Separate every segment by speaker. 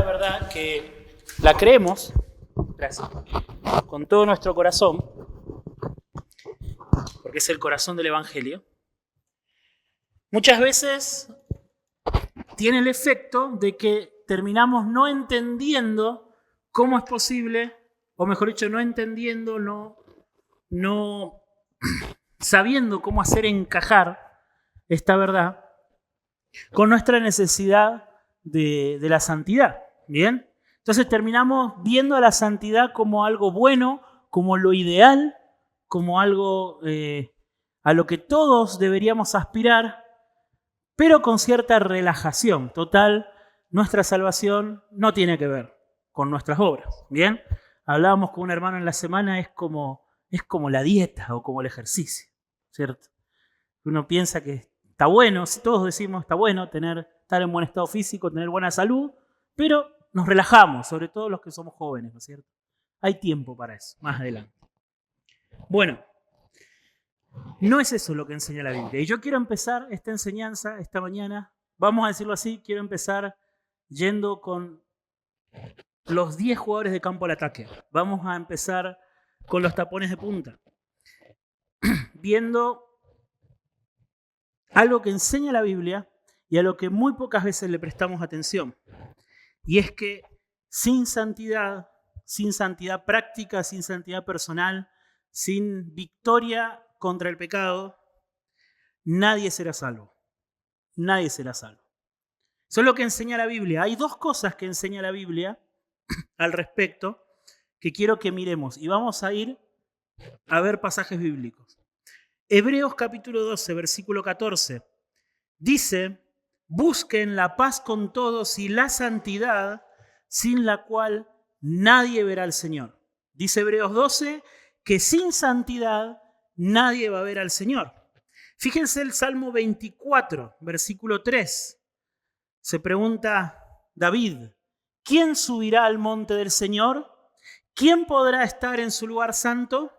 Speaker 1: la verdad que la creemos, gracias, con todo nuestro corazón, porque es el corazón del Evangelio, muchas veces tiene el efecto de que terminamos no entendiendo cómo es posible, o mejor dicho, no entendiendo, no sabiendo cómo hacer encajar esta verdad con nuestra necesidad de la santidad. ¿Bien? Entonces terminamos viendo a la santidad como algo bueno, como lo ideal, como algo a lo que todos deberíamos aspirar, pero con cierta relajación. Total, nuestra salvación no tiene que ver con nuestras obras. ¿Bien? Hablábamos con un hermano en la semana, es como la dieta o como el ejercicio, ¿cierto? Uno piensa que está bueno, si todos decimos está bueno estar en buen estado físico, tener buena salud, pero nos relajamos, sobre todo los que somos jóvenes, ¿no es cierto? Hay tiempo para eso, más adelante. Bueno, no es eso lo que enseña la Biblia. Y yo quiero empezar esta enseñanza esta mañana, vamos a decirlo así, quiero empezar yendo con los 10 jugadores de campo al ataque. Vamos a empezar con los tapones de punta, viendo algo que enseña la Biblia y a lo que muy pocas veces le prestamos atención. Y es que sin santidad práctica, sin santidad personal, sin victoria contra el pecado, nadie será salvo. Nadie será salvo. Eso es lo que enseña la Biblia. Hay dos cosas que enseña la Biblia al respecto que quiero que miremos. Y vamos a ir a ver pasajes bíblicos. Hebreos capítulo 12, versículo 14, dice: busquen la paz con todos y la santidad, sin la cual nadie verá al Señor. Dice Hebreos 12 que sin santidad nadie va a ver al Señor. Fíjense el Salmo 24, versículo 3. Se pregunta David: ¿quién subirá al monte del Señor? ¿Quién podrá estar en su lugar santo?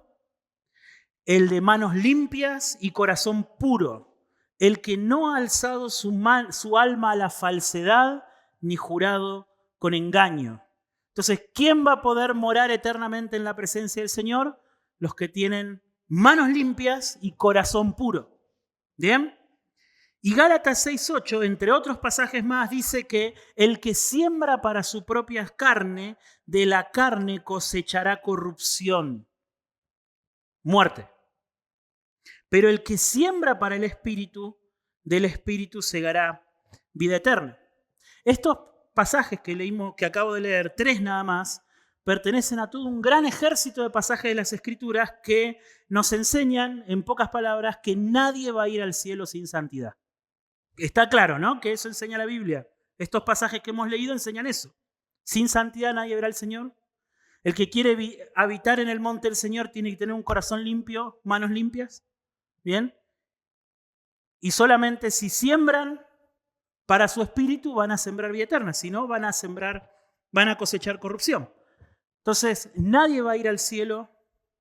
Speaker 1: El de manos limpias y corazón puro, el que no ha alzado su alma a la falsedad ni jurado con engaño. Entonces, ¿quién va a poder morar eternamente en la presencia del Señor? Los que tienen manos limpias y corazón puro. ¿Bien? Y Gálatas 6:8, entre otros pasajes más, dice que el que siembra para su propia carne, de la carne cosechará corrupción, muerte. Pero el que siembra para el Espíritu, del Espíritu segará vida eterna. Estos pasajes que leímos, que acabo de leer, 3 nada más, pertenecen a todo un gran ejército de pasajes de las Escrituras que nos enseñan, en pocas palabras, que nadie va a ir al cielo sin santidad. Está claro, ¿no? Que eso enseña la Biblia. Estos pasajes que hemos leído enseñan eso. Sin santidad nadie verá al Señor. El que quiere habitar en el monte del Señor tiene que tener un corazón limpio, manos limpias. ¿Bien? Y solamente si siembran para su espíritu van a sembrar vida eterna, si no van a cosechar corrupción. Entonces, nadie va a ir al cielo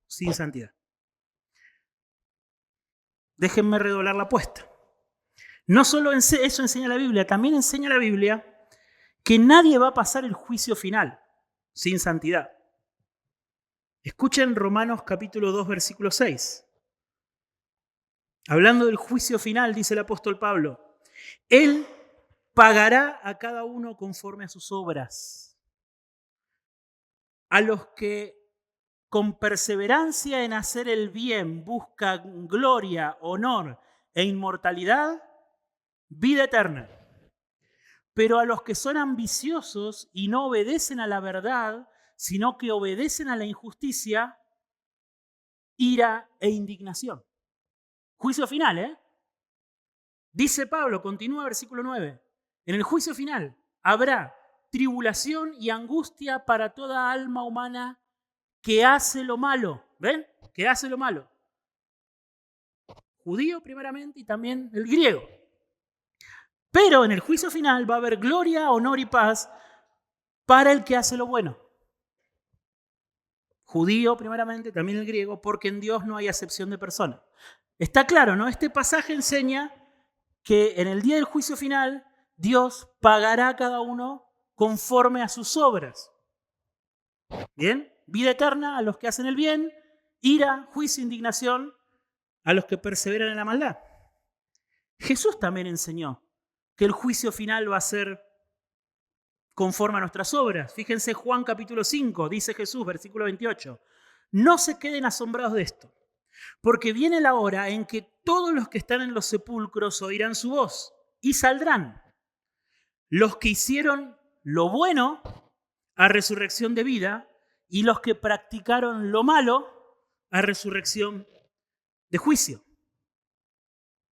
Speaker 1: sin santidad. Déjenme redoblar la apuesta. No solo eso enseña la Biblia, también enseña la Biblia que nadie va a pasar el juicio final sin santidad. Escuchen Romanos capítulo 2, versículo 6. Hablando del juicio final, dice el apóstol Pablo: Él pagará a cada uno conforme a sus obras. A los que con perseverancia en hacer el bien buscan gloria, honor e inmortalidad, vida eterna. Pero a los que son ambiciosos y no obedecen a la verdad, sino que obedecen a la injusticia, ira e indignación. Juicio final, ¿eh? Dice Pablo, continúa versículo 9. En el juicio final habrá tribulación y angustia para toda alma humana que hace lo malo. ¿Ven? Que hace lo malo. Judío primeramente y también el griego. Pero en el juicio final va a haber gloria, honor y paz para el que hace lo bueno. Judío primeramente, también el griego, porque en Dios no hay acepción de persona. Está claro, ¿no? Este pasaje enseña que en el día del juicio final Dios pagará a cada uno conforme a sus obras. ¿Bien? Vida eterna a los que hacen el bien, ira, juicio, indignación a los que perseveran en la maldad. Jesús también enseñó que el juicio final va a ser conforme a nuestras obras. Fíjense Juan capítulo 5, dice Jesús, versículo 28. No se queden asombrados de esto, porque viene la hora en que todos los que están en los sepulcros oirán su voz y saldrán. Los que hicieron lo bueno a resurrección de vida y los que practicaron lo malo a resurrección de juicio.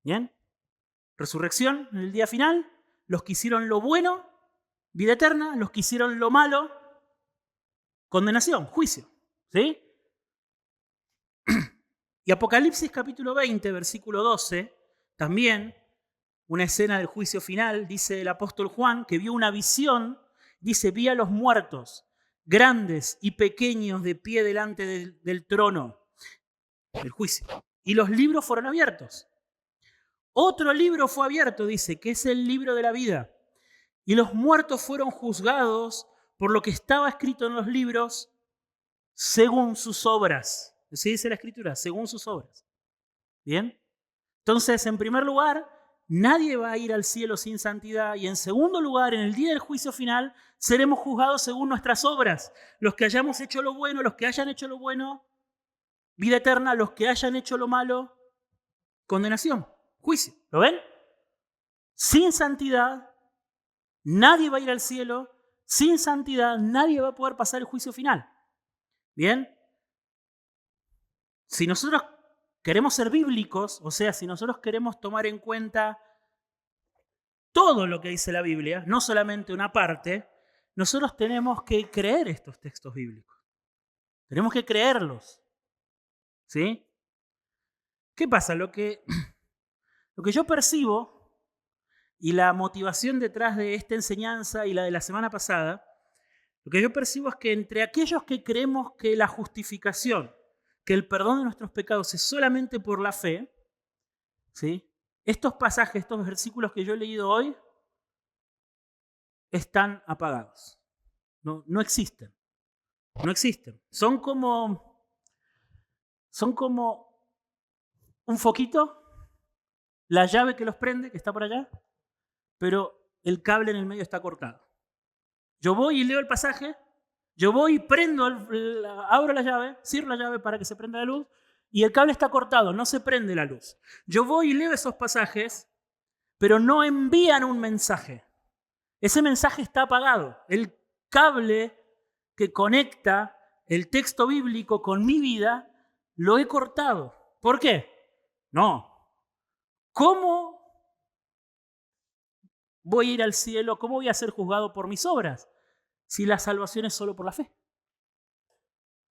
Speaker 1: ¿Bien? Resurrección en el día final, los que hicieron lo bueno, vida eterna, los que hicieron lo malo, condenación, juicio. ¿Sí? Y Apocalipsis capítulo 20, versículo 12, también una escena del juicio final, dice el apóstol Juan, que vio una visión, dice, vi a los muertos, grandes y pequeños, de pie delante del trono del juicio. Y los libros fueron abiertos. Otro libro fue abierto, dice, que es el libro de la vida. Y los muertos fueron juzgados por lo que estaba escrito en los libros según sus obras. Así dice la Escritura, según sus obras. ¿Bien? Entonces, en primer lugar, nadie va a ir al cielo sin santidad. Y en segundo lugar, en el día del juicio final, seremos juzgados según nuestras obras. Los que hayamos hecho lo bueno, los que hayan hecho lo bueno, vida eterna. Los que hayan hecho lo malo, condenación, juicio. ¿Lo ven? Sin santidad, nadie va a ir al cielo. Sin santidad, nadie va a poder pasar el juicio final. ¿Bien? Si nosotros queremos ser bíblicos, o sea, si nosotros queremos tomar en cuenta todo lo que dice la Biblia, no solamente una parte, nosotros tenemos que creer estos textos bíblicos. Tenemos que creerlos. ¿Sí? ¿Qué pasa? Lo que yo percibo y la motivación detrás de esta enseñanza y la de la semana pasada, lo que yo percibo es que entre aquellos que creemos que la justificación, que el perdón de nuestros pecados es solamente por la fe, ¿sí? Estos pasajes, estos versículos que yo he leído hoy, están apagados. No existen. No existen. Son como un foquito, la llave que los prende, que está por allá, pero el cable en el medio está cortado. Yo voy y leo el pasaje, yo voy y prendo, abro la llave, cierro la llave para que se prenda la luz, y el cable está cortado, no se prende la luz. Yo voy y leo esos pasajes, pero no envían un mensaje. Ese mensaje está apagado. El cable que conecta el texto bíblico con mi vida, lo he cortado. ¿Por qué? No. ¿Cómo voy a ir al cielo? ¿Cómo voy a ser juzgado por mis obras si la salvación es solo por la fe?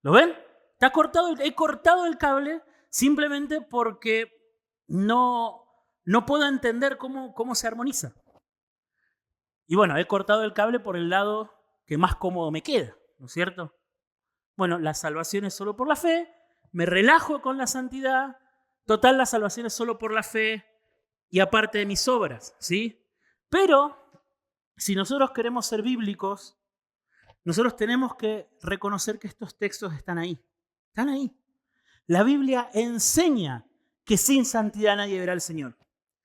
Speaker 1: ¿Lo ven? Está cortado, he cortado el cable simplemente porque no puedo entender cómo se armoniza. Y bueno, he cortado el cable por el lado que más cómodo me queda, ¿no es cierto? Bueno, la salvación es solo por la fe, me relajo con la santidad, total, la salvación es solo por la fe y aparte de mis obras, ¿sí? Pero si nosotros queremos ser bíblicos, nosotros tenemos que reconocer que estos textos están ahí. Están ahí. La Biblia enseña que sin santidad nadie verá al Señor.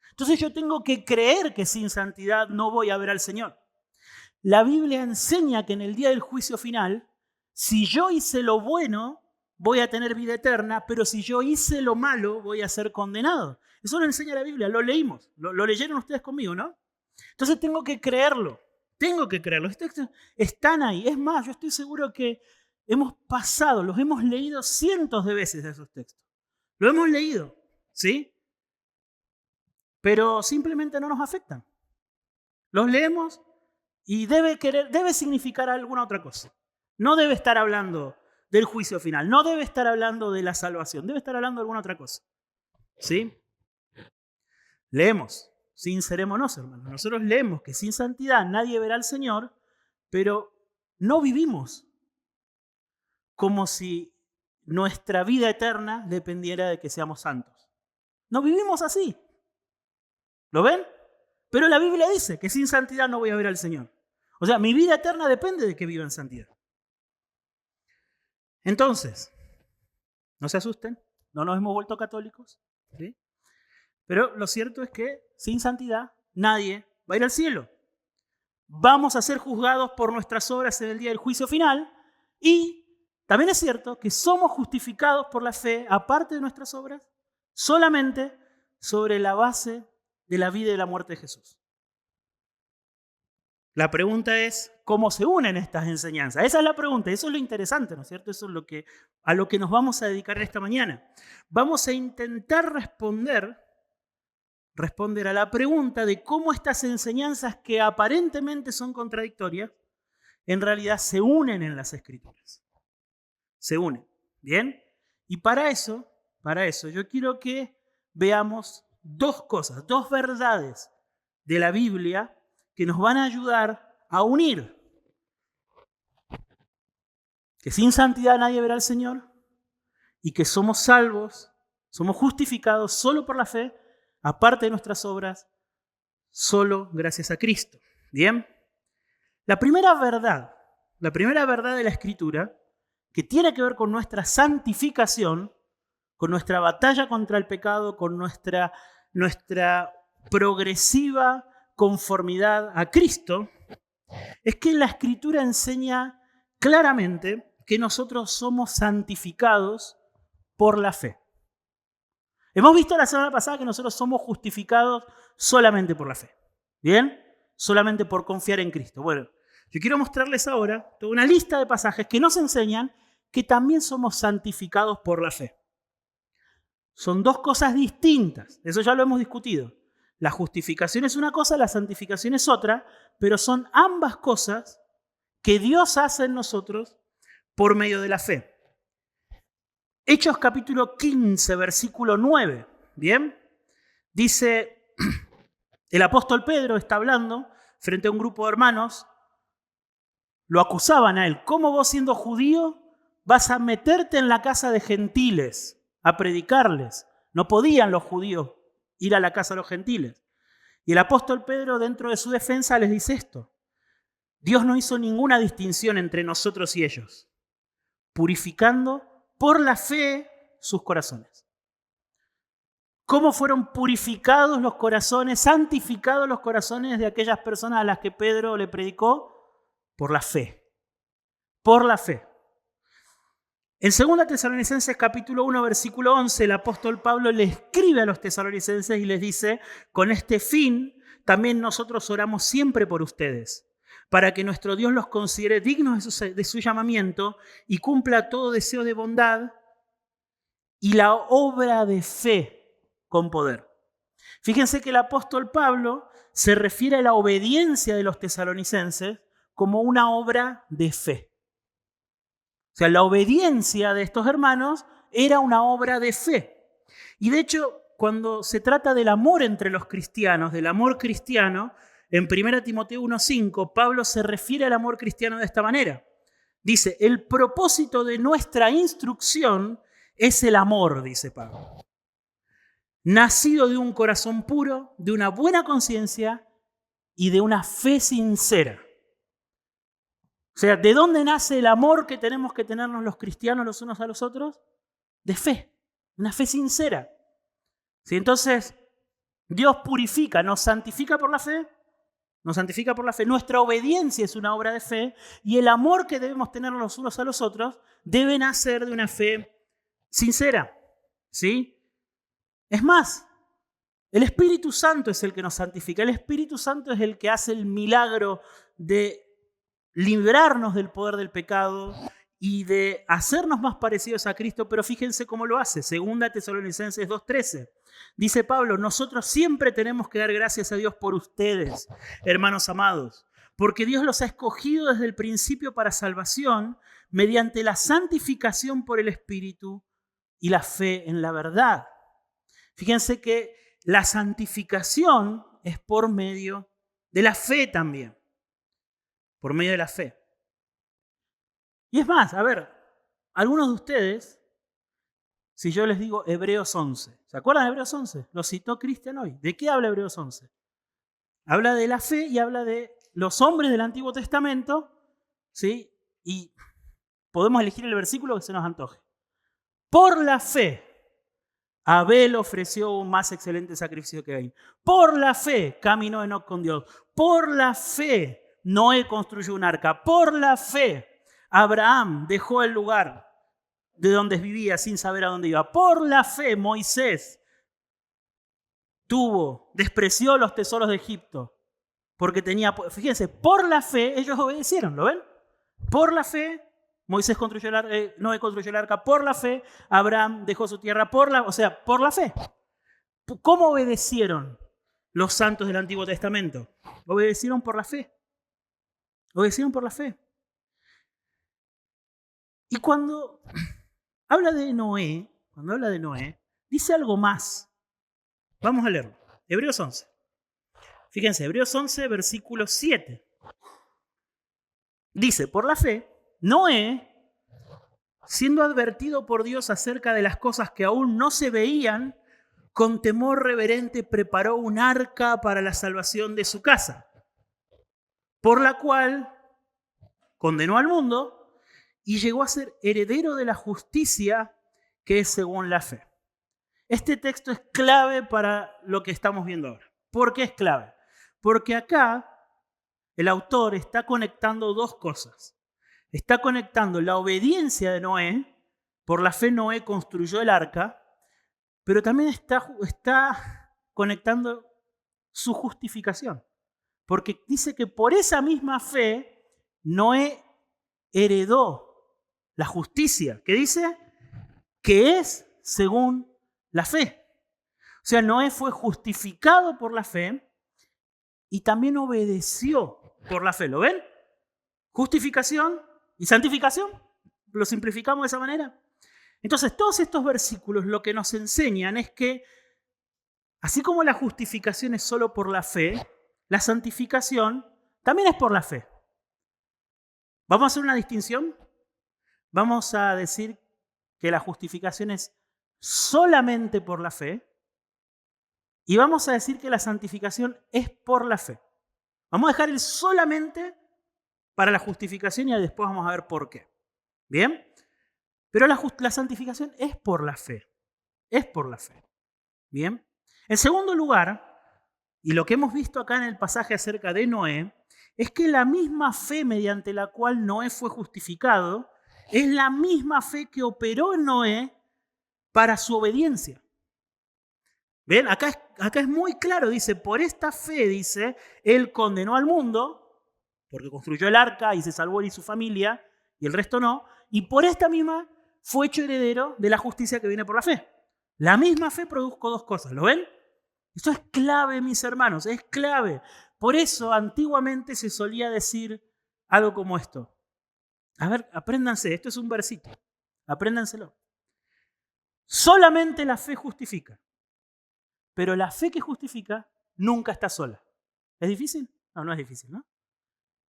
Speaker 1: Entonces yo tengo que creer que sin santidad no voy a ver al Señor. La Biblia enseña que en el día del juicio final, si yo hice lo bueno, voy a tener vida eterna, pero si yo hice lo malo, voy a ser condenado. Eso lo enseña la Biblia, lo leímos, lo leyeron ustedes conmigo, ¿no? Entonces tengo que creerlo. Tengo que creerlo. Los textos están ahí. Es más, yo estoy seguro que los hemos leído cientos de veces esos textos. Lo hemos leído, ¿sí? Pero simplemente no nos afectan. Los leemos y debe significar alguna otra cosa. No debe estar hablando del juicio final. No debe estar hablando de la salvación. Debe estar hablando de alguna otra cosa. ¿Sí? Leemos. Sincerémonos, hermanos. Nosotros leemos que sin santidad nadie verá al Señor, pero no vivimos como si nuestra vida eterna dependiera de que seamos santos. No vivimos así. ¿Lo ven? Pero la Biblia dice que sin santidad no voy a ver al Señor. O sea, mi vida eterna depende de que viva en santidad. Entonces, no se asusten, no nos hemos vuelto católicos, ¿sí? Pero lo cierto es que sin santidad nadie va a ir al cielo. Vamos a ser juzgados por nuestras obras en el día del juicio final y también es cierto que somos justificados por la fe, aparte de nuestras obras, solamente sobre la base de la vida y la muerte de Jesús. La pregunta es, ¿cómo se unen estas enseñanzas? Esa es la pregunta, eso es lo interesante, ¿no es cierto? Eso es a lo que nos vamos a dedicar esta mañana. Vamos a intentar responder a la pregunta de cómo estas enseñanzas que aparentemente son contradictorias, en realidad se unen en las Escrituras. Se unen, ¿bien? Y para eso yo quiero que veamos dos cosas, dos verdades de la Biblia que nos van a ayudar a unir. Que sin santidad nadie verá al Señor y que somos salvos, somos justificados solo por la fe, aparte de nuestras obras, solo gracias a Cristo. ¿Bien? La primera verdad de la Escritura, que tiene que ver con nuestra santificación, con nuestra batalla contra el pecado, con nuestra progresiva conformidad a Cristo, es que la Escritura enseña claramente que nosotros somos santificados por la fe. Hemos visto la semana pasada que nosotros somos justificados solamente por la fe. ¿Bien? Solamente por confiar en Cristo. Bueno, yo quiero mostrarles ahora toda una lista de pasajes que nos enseñan que también somos santificados por la fe. Son dos cosas distintas. Eso ya lo hemos discutido. La justificación es una cosa, la santificación es otra, pero son ambas cosas que Dios hace en nosotros por medio de la fe. Hechos capítulo 15, versículo 9. ¿Bien? Dice, el apóstol Pedro está hablando frente a un grupo de hermanos, lo acusaban a él. ¿Cómo vos siendo judío vas a meterte en la casa de gentiles a predicarles? No podían los judíos ir a la casa de los gentiles. Y el apóstol Pedro, dentro de su defensa, les dice esto. Dios no hizo ninguna distinción entre nosotros y ellos, purificando por la fe sus corazones. ¿Cómo fueron purificados los corazones, santificados los corazones de aquellas personas a las que Pedro le predicó? Por la fe. Por la fe. En 2 Tesalonicenses capítulo 1, versículo 11, el apóstol Pablo le escribe a los tesalonicenses y les dice, con este fin también nosotros oramos siempre por ustedes, para que nuestro Dios los considere dignos de su llamamiento y cumpla todo deseo de bondad y la obra de fe con poder. Fíjense que el apóstol Pablo se refiere a la obediencia de los tesalonicenses como una obra de fe. O sea, la obediencia de estos hermanos era una obra de fe. Y de hecho, cuando se trata del amor entre los cristianos, del amor cristiano, en 1 Timoteo 1:5, Pablo se refiere al amor cristiano de esta manera. Dice, el propósito de nuestra instrucción es el amor, dice Pablo. Nacido de un corazón puro, de una buena conciencia y de una fe sincera. O sea, ¿de dónde nace el amor que tenemos que tenernos los cristianos los unos a los otros? De fe, una fe sincera. ¿Sí? Entonces, Dios purifica, nos santifica por la fe, Nuestra obediencia es una obra de fe y el amor que debemos tener los unos a los otros debe nacer de una fe sincera. ¿Sí? Es más, el Espíritu Santo es el que nos santifica. El Espíritu Santo es el que hace el milagro de librarnos del poder del pecado y de hacernos más parecidos a Cristo, pero fíjense cómo lo hace. 2 Tesalonicenses 2:13. Dice Pablo, nosotros siempre tenemos que dar gracias a Dios por ustedes, hermanos amados, porque Dios los ha escogido desde el principio para salvación mediante la santificación por el Espíritu y la fe en la verdad. Fíjense que la santificación es por medio de la fe también. Por medio de la fe. Y es más, a ver, algunos de ustedes, si yo les digo Hebreos 11, ¿se acuerdan de Hebreos 11? Lo citó Cristian hoy. ¿De qué habla Hebreos 11? Habla de la fe y habla de los hombres del Antiguo Testamento, ¿sí? Y podemos elegir el versículo que se nos antoje. Por la fe, Abel ofreció un más excelente sacrificio que Caín. Por la fe caminó Enoc con Dios. Por la fe Noé construyó un arca. Por la fe Abraham dejó el lugar de donde vivía sin saber a dónde iba. Por la fe Moisés despreció los tesoros de Egipto porque tenía, fíjense, por la fe ellos obedecieron, ¿lo ven? Por la fe Moisés construyó Noé construyó el arca, por la fe Abraham dejó su tierra, por la fe. ¿Cómo obedecieron los santos del Antiguo Testamento? Obedecieron por la fe. Obedecieron por la fe. Y cuando habla de Noé, dice algo más. Vamos a leerlo. Hebreos 11. Fíjense, Hebreos 11, versículo 7. Dice, por la fe, Noé, siendo advertido por Dios acerca de las cosas que aún no se veían, con temor reverente preparó un arca para la salvación de su casa, por la cual condenó al mundo y llegó a ser heredero de la justicia que es según la fe. Este texto es clave para lo que estamos viendo ahora. ¿Por qué es clave? Porque acá el autor está conectando dos cosas. Está conectando la obediencia de Noé, por la fe Noé construyó el arca, pero también está conectando su justificación. Porque dice que por esa misma fe Noé heredó la justicia, que dice que es según la fe. O sea, Noé fue justificado por la fe y también obedeció por la fe. ¿Lo ven? Justificación y santificación. ¿Lo simplificamos de esa manera? Entonces, todos estos versículos lo que nos enseñan es que, así como la justificación es solo por la fe, la santificación también es por la fe. ¿Vamos a hacer una distinción? Vamos a decir que la justificación es solamente por la fe y vamos a decir que la santificación es por la fe. Vamos a dejar el solamente para la justificación y después vamos a ver por qué. ¿Bien? Pero la santificación es por la fe. Es por la fe. ¿Bien? En segundo lugar, y lo que hemos visto acá en el pasaje acerca de Noé, es que la misma fe mediante la cual Noé fue justificado es la misma fe que operó en Noé para su obediencia. ¿Ven? Acá es muy claro, dice, por esta fe, dice, él condenó al mundo, porque construyó el arca y se salvó él y su familia, y el resto no, y por esta misma fue hecho heredero de la justicia que viene por la fe. La misma fe produjo dos cosas, ¿lo ven? Esto es clave, mis hermanos, es clave. Por eso antiguamente se solía decir algo como esto. A ver, apréndanse, esto es un versito, apréndanselo. Solamente la fe justifica, pero la fe que justifica nunca está sola. ¿Es difícil? No, no es difícil, ¿no?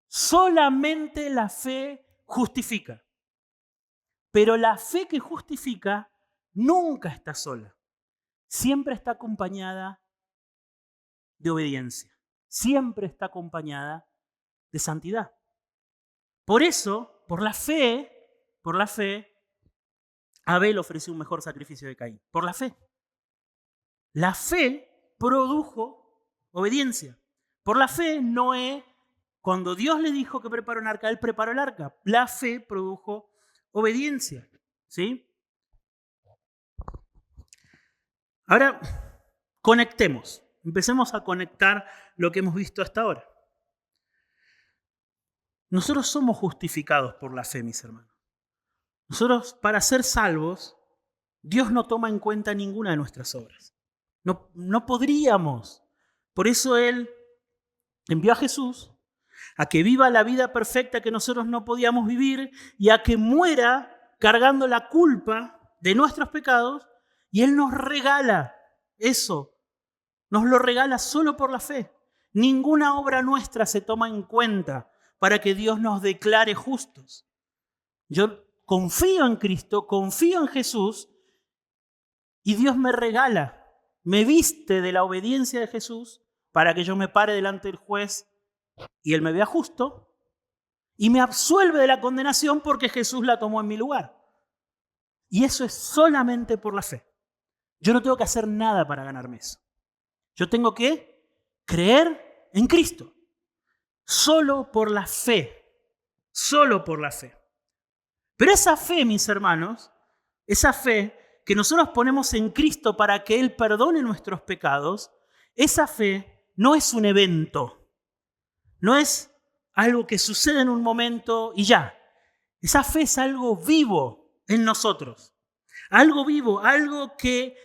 Speaker 1: Solamente la fe justifica, pero la fe que justifica nunca está sola. Siempre está acompañada de obediencia. Siempre está acompañada de santidad. Por eso, por la fe, Abel ofreció un mejor sacrificio de Caín. Por la fe. La fe produjo obediencia. Por la fe, Noé, cuando Dios le dijo que preparó un arca, él preparó el arca. La fe produjo obediencia. ¿Sí? Ahora, conectemos. Empecemos a conectar lo que hemos visto hasta ahora. Nosotros somos justificados por la fe, mis hermanos. Nosotros, para ser salvos, Dios no toma en cuenta ninguna de nuestras obras. No podríamos. Por eso Él envió a Jesús a que viva la vida perfecta que nosotros no podíamos vivir y a que muera cargando la culpa de nuestros pecados, y Él nos regala eso. Nos lo regala solo por la fe. Ninguna obra nuestra se toma en cuenta para que Dios nos declare justos. Yo confío en Cristo, confío en Jesús, y Dios me regala, me viste de la obediencia de Jesús para que yo me pare delante del juez y Él me vea justo y me absuelve de la condenación porque Jesús la tomó en mi lugar. Y eso es solamente por la fe. Yo no tengo que hacer nada para ganarme eso. Yo tengo que creer en Cristo. Solo por la fe. Solo por la fe. Pero esa fe, mis hermanos, esa fe que nosotros ponemos en Cristo para que Él perdone nuestros pecados, esa fe no es un evento. No es algo que sucede en un momento y ya. Esa fe es algo vivo en nosotros. Algo vivo, algo que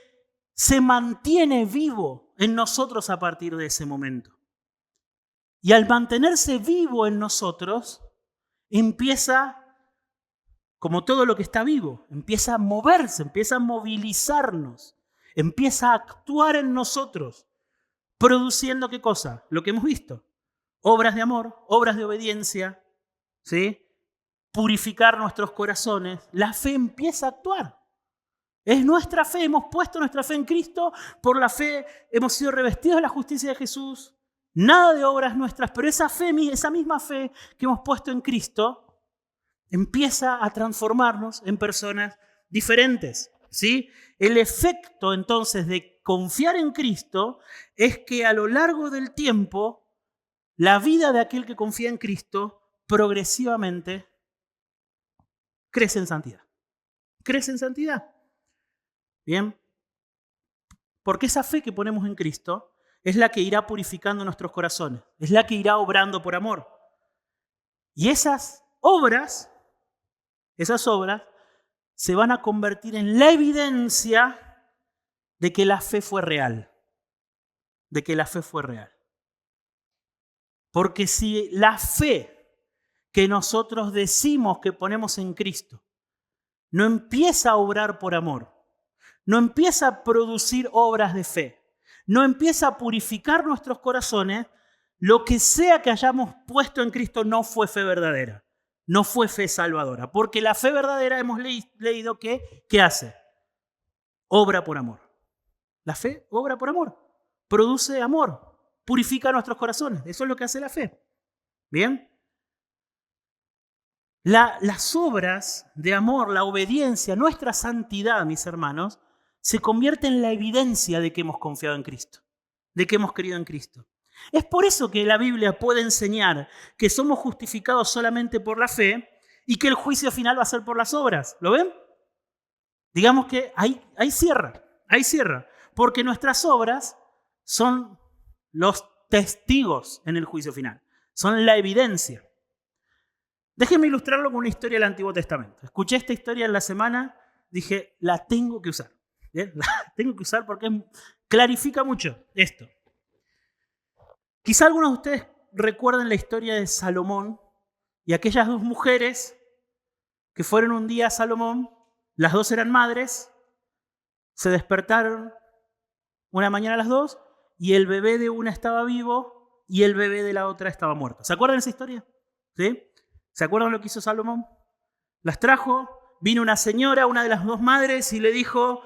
Speaker 1: se mantiene vivo en nosotros a partir de ese momento. Y al mantenerse vivo en nosotros, empieza, como todo lo que está vivo, empieza a moverse, empieza a movilizarnos, empieza a actuar en nosotros, produciendo ¿qué cosa? Lo que hemos visto. Obras de amor, obras de obediencia, ¿sí? Purificar nuestros corazones. La fe empieza a actuar. Es nuestra fe, hemos puesto nuestra fe en Cristo, por la fe hemos sido revestidos de la justicia de Jesús. Nada de obras nuestras, pero esa fe, esa misma fe que hemos puesto en Cristo, empieza a transformarnos en personas diferentes, ¿sí? El efecto entonces de confiar en Cristo es que a lo largo del tiempo, la vida de aquel que confía en Cristo progresivamente crece en santidad. Crece en santidad. Bien. Porque esa fe que ponemos en Cristo es la que irá purificando nuestros corazones. Es la que irá obrando por amor. Y esas obras se van a convertir en la evidencia de que la fe fue real. De que la fe fue real. Porque si la fe que nosotros decimos que ponemos en Cristo no empieza a obrar por amor, no empieza a producir obras de fe, no empieza a purificar nuestros corazones, lo que sea que hayamos puesto en Cristo no fue fe verdadera, no fue fe salvadora. Porque la fe verdadera hemos leído que, ¿qué hace? Obra por amor. La fe obra por amor, produce amor. Purifica nuestros corazones. Eso es lo que hace la fe. ¿Bien? Las obras de amor, la obediencia, nuestra santidad, mis hermanos, se convierte en la evidencia de que hemos confiado en Cristo, de que hemos creído en Cristo. Es por eso que la Biblia puede enseñar que somos justificados solamente por la fe y que el juicio final va a ser por las obras. ¿Lo ven? Digamos que ahí cierra. Porque nuestras obras son los testigos en el juicio final. Son la evidencia. Déjenme ilustrarlo con una historia del Antiguo Testamento. Escuché esta historia en la semana, dije, la tengo que usar. ¿Bien? La tengo que usar porque clarifica mucho esto. Quizá algunos de ustedes recuerden la historia de Salomón y aquellas dos mujeres que fueron un día a Salomón. Las dos eran madres, se despertaron una mañana las dos y el bebé de una estaba vivo y el bebé de la otra estaba muerto. ¿Se acuerdan de esa historia? ¿Sí? ¿Se acuerdan lo que hizo Salomón? Las trajo, vino una señora, una de las dos madres, y le dijo,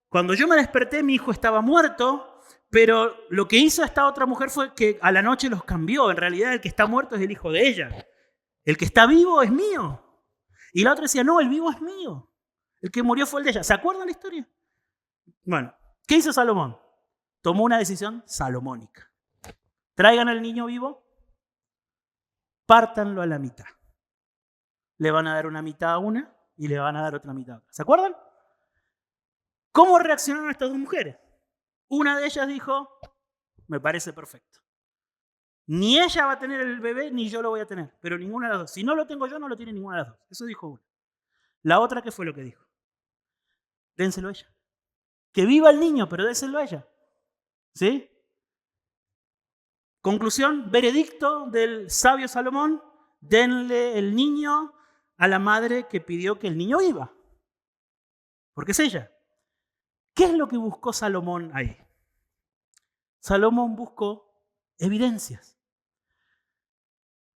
Speaker 1: cuando yo me desperté mi hijo estaba muerto, pero lo que hizo esta otra mujer fue que a la noche los cambió. En realidad el que está muerto es el hijo de ella. El que está vivo es mío. Y la otra decía, no, el vivo es mío. El que murió fue el de ella. ¿Se acuerdan la historia? Bueno, ¿qué hizo Salomón? Tomó una decisión salomónica. Traigan al niño vivo, pártanlo a la mitad. Le van a dar una mitad a una y le van a dar otra mitad a otra. ¿Se acuerdan? ¿Cómo reaccionaron estas dos mujeres? Una de ellas dijo, me parece perfecto. Ni ella va a tener el bebé, ni yo lo voy a tener. Pero ninguna de las dos. Si no lo tengo yo, no lo tiene ninguna de las dos. Eso dijo una. La otra, ¿qué fue lo que dijo? Dénselo a ella. Que viva el niño, pero déselo a ella. ¿Sí? Conclusión, veredicto del sabio Salomón, denle el niño a la madre que pidió que el niño viva. Porque es ella. ¿Qué es lo que buscó Salomón ahí? Salomón buscó evidencias.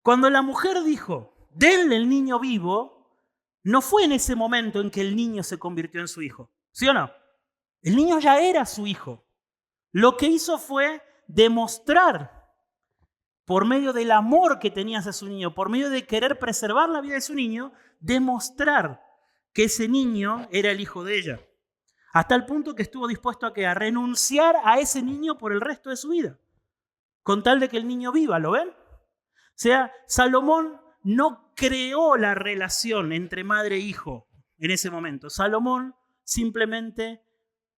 Speaker 1: Cuando la mujer dijo, denle el niño vivo, no fue en ese momento en que el niño se convirtió en su hijo. ¿Sí o no? El niño ya era su hijo. Lo que hizo fue demostrar por medio del amor que tenía hacia su niño, por medio de querer preservar la vida de su niño, demostrar que ese niño era el hijo de ella. Hasta el punto que estuvo dispuesto a renunciar a ese niño por el resto de su vida, con tal de que el niño viva, ¿lo ven? O sea, Salomón no creó la relación entre madre e hijo en ese momento. Salomón simplemente,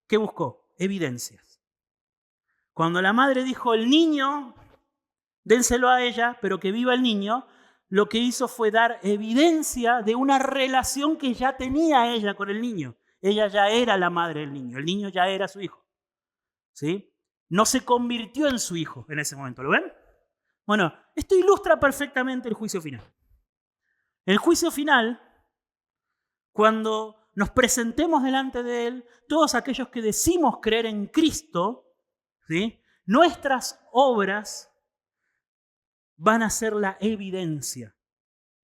Speaker 1: ¿qué buscó? Evidencias. Cuando la madre dijo, el niño, dénselo a ella, pero que viva el niño, lo que hizo fue dar evidencia de una relación que ya tenía ella con el niño. Ella ya era la madre del niño, el niño ya era su hijo. ¿Sí? No se convirtió en su hijo en ese momento, ¿lo ven? Bueno, esto ilustra perfectamente el juicio final. El juicio final, cuando nos presentemos delante de Él, todos aquellos que decimos creer en Cristo, ¿sí? Nuestras obras van a ser la evidencia.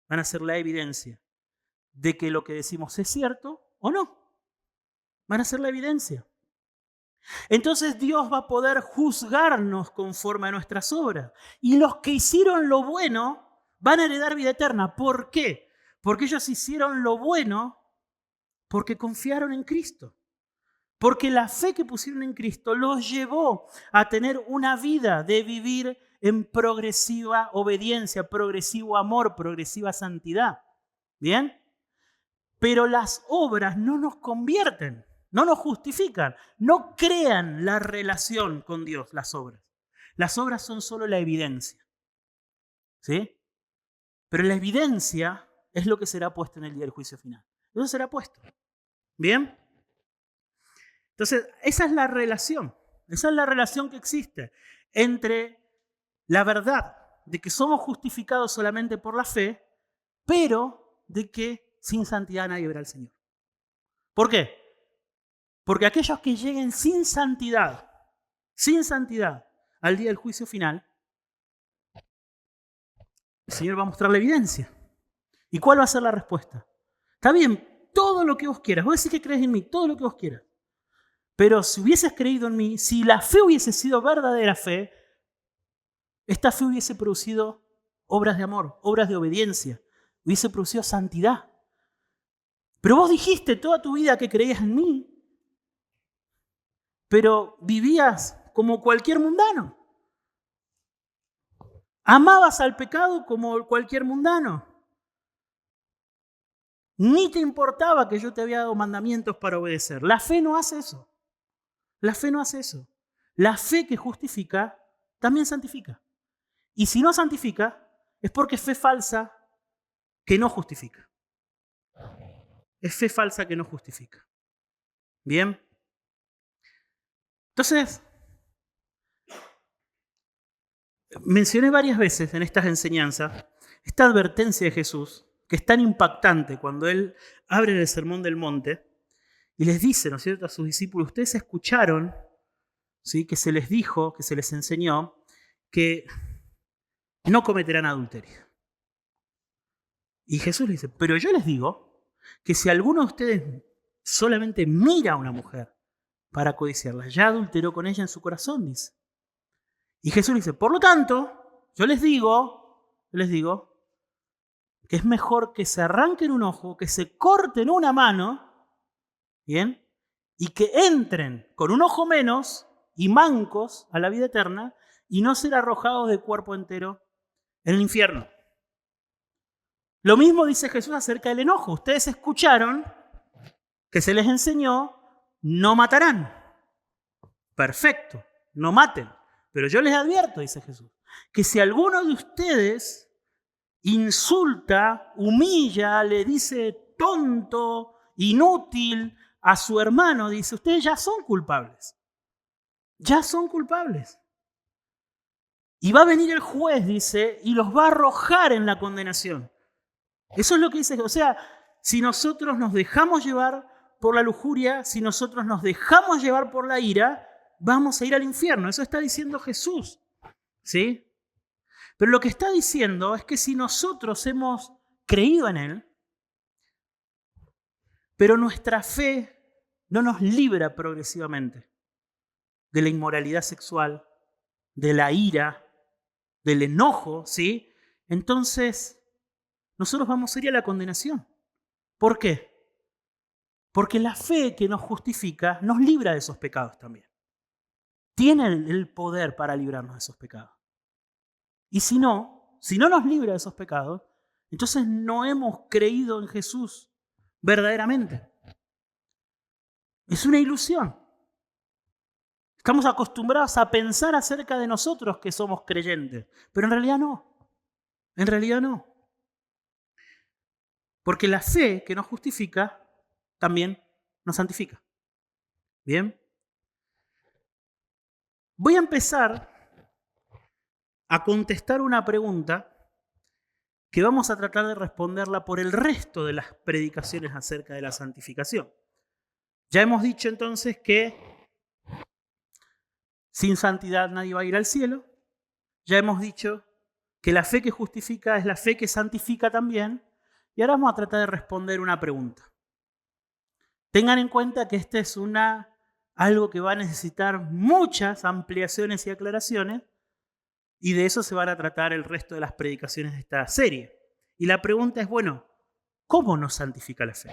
Speaker 1: Van a ser la evidencia de que lo que decimos es cierto o no. Van a ser la evidencia. Entonces Dios va a poder juzgarnos conforme a nuestras obras. Y los que hicieron lo bueno van a heredar vida eterna. ¿Por qué? Porque ellos hicieron lo bueno porque confiaron en Cristo. Porque la fe que pusieron en Cristo los llevó a tener una vida de vivir en progresiva obediencia, progresivo amor, progresiva santidad. ¿Bien? Pero las obras no nos convierten, no nos justifican, no crean la relación con Dios, las obras. Las obras son solo la evidencia. ¿Sí? Pero la evidencia es lo que será puesto en el día del juicio final. Eso será puesto. ¿Bien? Entonces, esa es la relación que existe entre la verdad de que somos justificados solamente por la fe, pero de que sin santidad nadie verá al Señor. ¿Por qué? Porque aquellos que lleguen sin santidad al día del juicio final, el Señor va a mostrar la evidencia. ¿Y cuál va a ser la respuesta? Está bien, todo lo que vos quieras, vos decís que crees en mí, todo lo que vos quieras. Pero si hubieses creído en mí, si la fe hubiese sido verdadera fe, esta fe hubiese producido obras de amor, obras de obediencia, hubiese producido santidad. Pero vos dijiste toda tu vida que creías en mí, pero vivías como cualquier mundano. Amabas al pecado como cualquier mundano. Ni te importaba que yo te había dado mandamientos para obedecer. La fe no hace eso. La fe no hace eso. La fe que justifica también santifica. Y si no santifica, es porque es fe falsa que no justifica. Es fe falsa que no justifica. Bien. Entonces, mencioné varias veces en estas enseñanzas esta advertencia de Jesús, que es tan impactante cuando Él abre el Sermón del Monte y les dice, ¿no es cierto?, a sus discípulos, ustedes escucharon, ¿sí?, que se les dijo, que se les enseñó, que no cometerán adulterio. Y Jesús les dice, pero yo les digo que si alguno de ustedes solamente mira a una mujer para codiciarla, ya adulteró con ella en su corazón, dice. Y Jesús dice, por lo tanto, yo les digo que es mejor que se arranquen un ojo, que se corten una mano, ¿bien?, y que entren con un ojo menos y mancos a la vida eterna y no ser arrojados de cuerpo entero en el infierno. Lo mismo dice Jesús acerca del enojo. Ustedes escucharon que se les enseñó, no matarán. Perfecto, no maten. Pero yo les advierto, dice Jesús, que si alguno de ustedes insulta, humilla, le dice tonto, inútil a su hermano, dice, ustedes ya son culpables. Ya son culpables. Y va a venir el juez, dice, y los va a arrojar en la condenación. Eso es lo que dice. O sea, si nosotros nos dejamos llevar por la lujuria, si nosotros nos dejamos llevar por la ira, vamos a ir al infierno. Eso está diciendo Jesús. ¿Sí? Pero lo que está diciendo es que si nosotros hemos creído en Él, pero nuestra fe no nos libra progresivamente de la inmoralidad sexual, de la ira, del enojo, ¿sí? Entonces nosotros vamos a ir a la condenación. ¿Por qué? Porque la fe que nos justifica nos libra de esos pecados también. Tiene el poder para librarnos de esos pecados. Y si no nos libra de esos pecados, entonces no hemos creído en Jesús verdaderamente. Es una ilusión. Estamos acostumbrados a pensar acerca de nosotros que somos creyentes, pero en realidad no. En realidad no. Porque la fe que nos justifica también nos santifica. ¿Bien? Voy a empezar a contestar una pregunta que vamos a tratar de responderla por el resto de las predicaciones acerca de la santificación. Ya hemos dicho entonces que sin santidad nadie va a ir al cielo. Ya hemos dicho que la fe que justifica es la fe que santifica también. Y ahora vamos a tratar de responder una pregunta. Tengan en cuenta que este es algo que va a necesitar muchas ampliaciones y aclaraciones, y de eso se van a tratar el resto de las predicaciones de esta serie. Y la pregunta es, bueno, ¿cómo nos santifica la fe?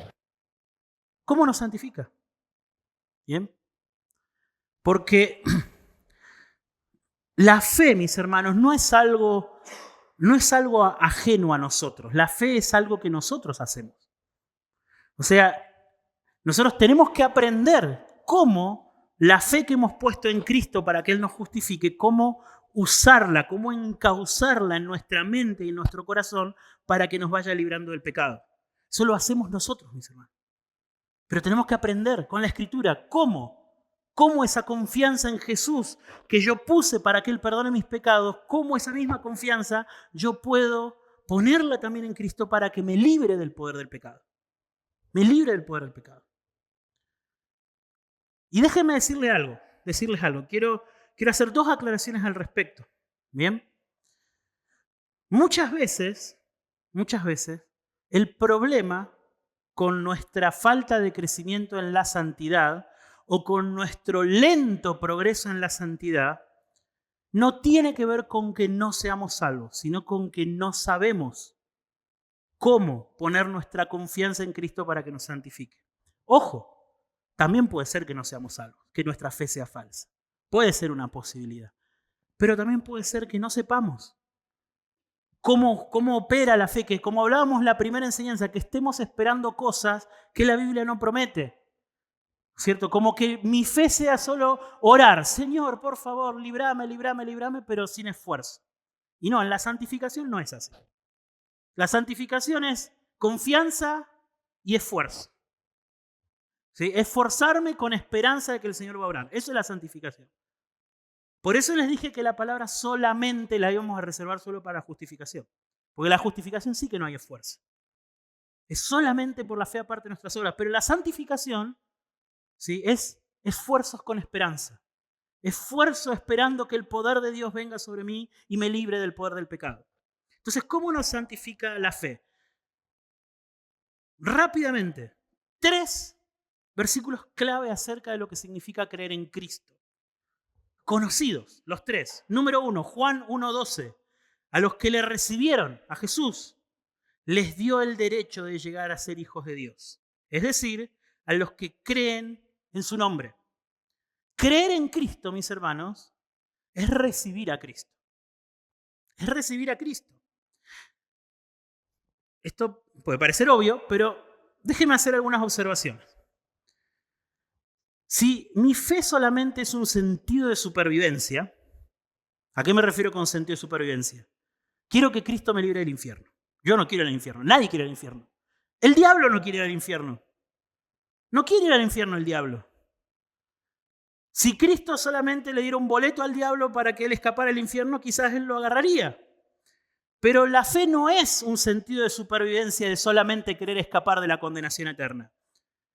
Speaker 1: ¿Cómo nos santifica? ¿Bien? Porque la fe, mis hermanos, no es algo ajeno a nosotros. La fe es algo que nosotros hacemos. O sea, nosotros tenemos que aprender cómo la fe que hemos puesto en Cristo para que Él nos justifique, cómo usarla, cómo encauzarla en nuestra mente y en nuestro corazón para que nos vaya librando del pecado. Eso lo hacemos nosotros, mis hermanos. Pero tenemos que aprender con la Escritura cómo esa confianza en Jesús que yo puse para que Él perdone mis pecados, cómo esa misma confianza yo puedo ponerla también en Cristo para que me libre del poder del pecado. Me libre del poder del pecado. Y déjenme decirles algo. Quiero hacer dos aclaraciones al respecto. ¿Bien? Muchas veces, el problema con nuestra falta de crecimiento en la santidad o con nuestro lento progreso en la santidad no tiene que ver con que no seamos salvos, sino con que no sabemos cómo poner nuestra confianza en Cristo para que nos santifique. Ojo, también puede ser que no seamos salvos, que nuestra fe sea falsa. Puede ser una posibilidad. Pero también puede ser que no sepamos cómo opera la fe, que como hablábamos en la primera enseñanza, que estemos esperando cosas que la Biblia no promete. ¿Cierto? Como que mi fe sea solo orar. Señor, por favor, líbrame, pero sin esfuerzo. Y no, en la santificación no es así. La santificación es confianza y esfuerzo. ¿Sí? Esforzarme con esperanza de que el Señor va a obrar. Eso es la santificación. Por eso les dije que la palabra solamente la íbamos a reservar solo para la justificación. Porque la justificación sí que no hay esfuerzo. Es solamente por la fe aparte de nuestras obras. Pero la santificación, ¿sí?, es esfuerzos con esperanza. Esfuerzo esperando que el poder de Dios venga sobre mí y me libre del poder del pecado. Entonces, ¿cómo nos santifica la fe? Rápidamente, 3 versículos clave acerca de lo que significa creer en Cristo. Conocidos, los 3. Número 1, Juan 1:12. A los que le recibieron, a Jesús, les dio el derecho de llegar a ser hijos de Dios. Es decir, a los que creen en su nombre. Creer en Cristo, mis hermanos, es recibir a Cristo. Es recibir a Cristo. Esto puede parecer obvio, pero déjenme hacer algunas observaciones. Si mi fe solamente es un sentido de supervivencia, ¿a qué me refiero con sentido de supervivencia? Quiero que Cristo me libre del infierno. Yo no quiero ir al infierno, nadie quiere ir al infierno. El diablo no quiere ir al infierno. No quiere ir al infierno el diablo. Si Cristo solamente le diera un boleto al diablo para que él escapara del infierno, quizás él lo agarraría. Pero la fe no es un sentido de supervivencia de solamente querer escapar de la condenación eterna.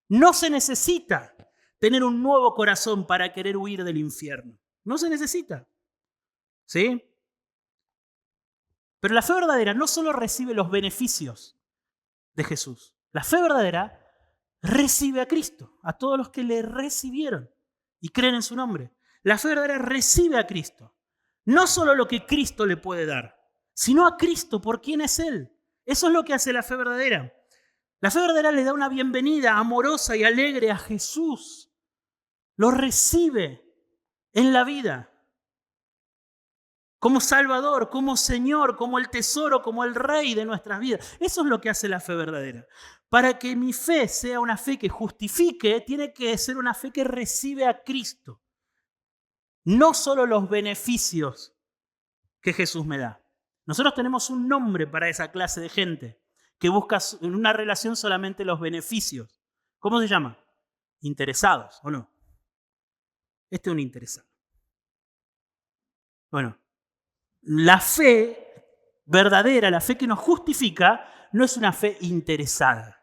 Speaker 1: No se necesita tener un nuevo corazón para querer huir del infierno. No se necesita. ¿Sí? Pero la fe verdadera no solo recibe los beneficios de Jesús. La fe verdadera recibe a Cristo, a todos los que le recibieron y creen en su nombre. La fe verdadera recibe a Cristo. no solo lo que Cristo le puede dar, sino a Cristo por quién es Él. Eso es lo que hace la fe verdadera. La fe verdadera le da una bienvenida amorosa y alegre a Jesús. Lo recibe en la vida como Salvador, como Señor, como el tesoro, como el Rey de nuestras vidas. Eso es lo que hace la fe verdadera. Para que mi fe sea una fe que justifique, tiene que ser una fe que recibe a Cristo. No solo los beneficios que Jesús me da. Nosotros tenemos un nombre para esa clase de gente que busca en una relación solamente los beneficios. ¿Cómo se llama? Interesados, ¿o no? Este es un interesado. Bueno, la fe verdadera, la fe que nos justifica, no es una fe interesada.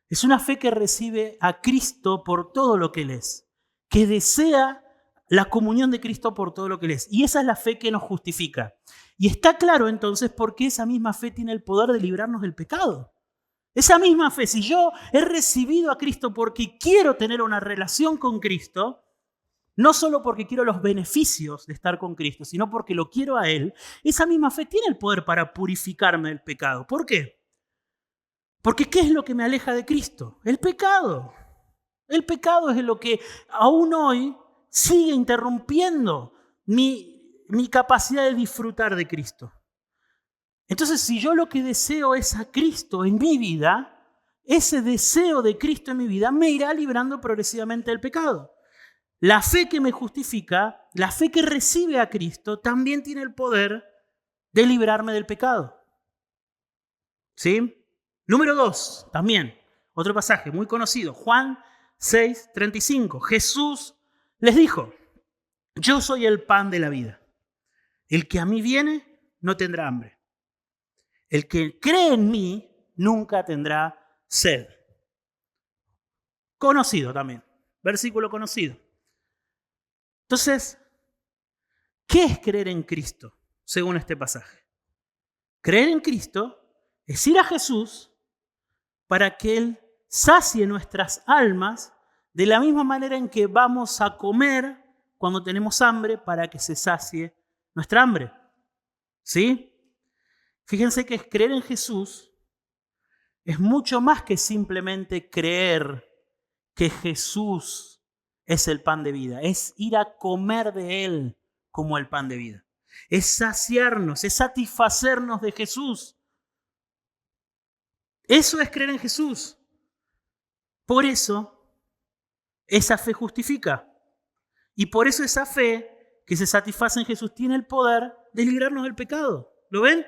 Speaker 1: Es una fe que recibe a Cristo por todo lo que Él es, que desea la comunión de Cristo por todo lo que Él es. Y esa es la fe que nos justifica. Y está claro entonces por qué esa misma fe tiene el poder de librarnos del pecado. Esa misma fe, si yo he recibido a Cristo porque quiero tener una relación con Cristo, no solo porque quiero los beneficios de estar con Cristo, sino porque lo quiero a Él, esa misma fe tiene el poder para purificarme del pecado. ¿Por qué? Porque ¿qué es lo que me aleja de Cristo? El pecado. El pecado es lo que aún hoy sigue interrumpiendo mi capacidad de disfrutar de Cristo. Entonces, si yo lo que deseo es a Cristo en mi vida, ese deseo de Cristo en mi vida me irá librando progresivamente del pecado. La fe que me justifica, la fe que recibe a Cristo, también tiene el poder de librarme del pecado. ¿Sí? Número 2, también, otro pasaje muy conocido, Juan 6:35. Jesús les dijo, yo soy el pan de la vida. El que a mí viene no tendrá hambre. El que cree en mí nunca tendrá sed. Conocido también, versículo conocido. Entonces, ¿qué es creer en Cristo, según este pasaje? Creer en Cristo es ir a Jesús para que Él sacie nuestras almas de la misma manera en que vamos a comer cuando tenemos hambre para que se sacie nuestra hambre. ¿Sí? Fíjense que creer en Jesús es mucho más que simplemente creer que Jesús es el pan de vida. Es ir a comer de Él como el pan de vida. Es saciarnos, es satisfacernos de Jesús. Eso es creer en Jesús. Por eso, esa fe justifica. Y por eso esa fe que se satisface en Jesús tiene el poder de librarnos del pecado. ¿Lo ven?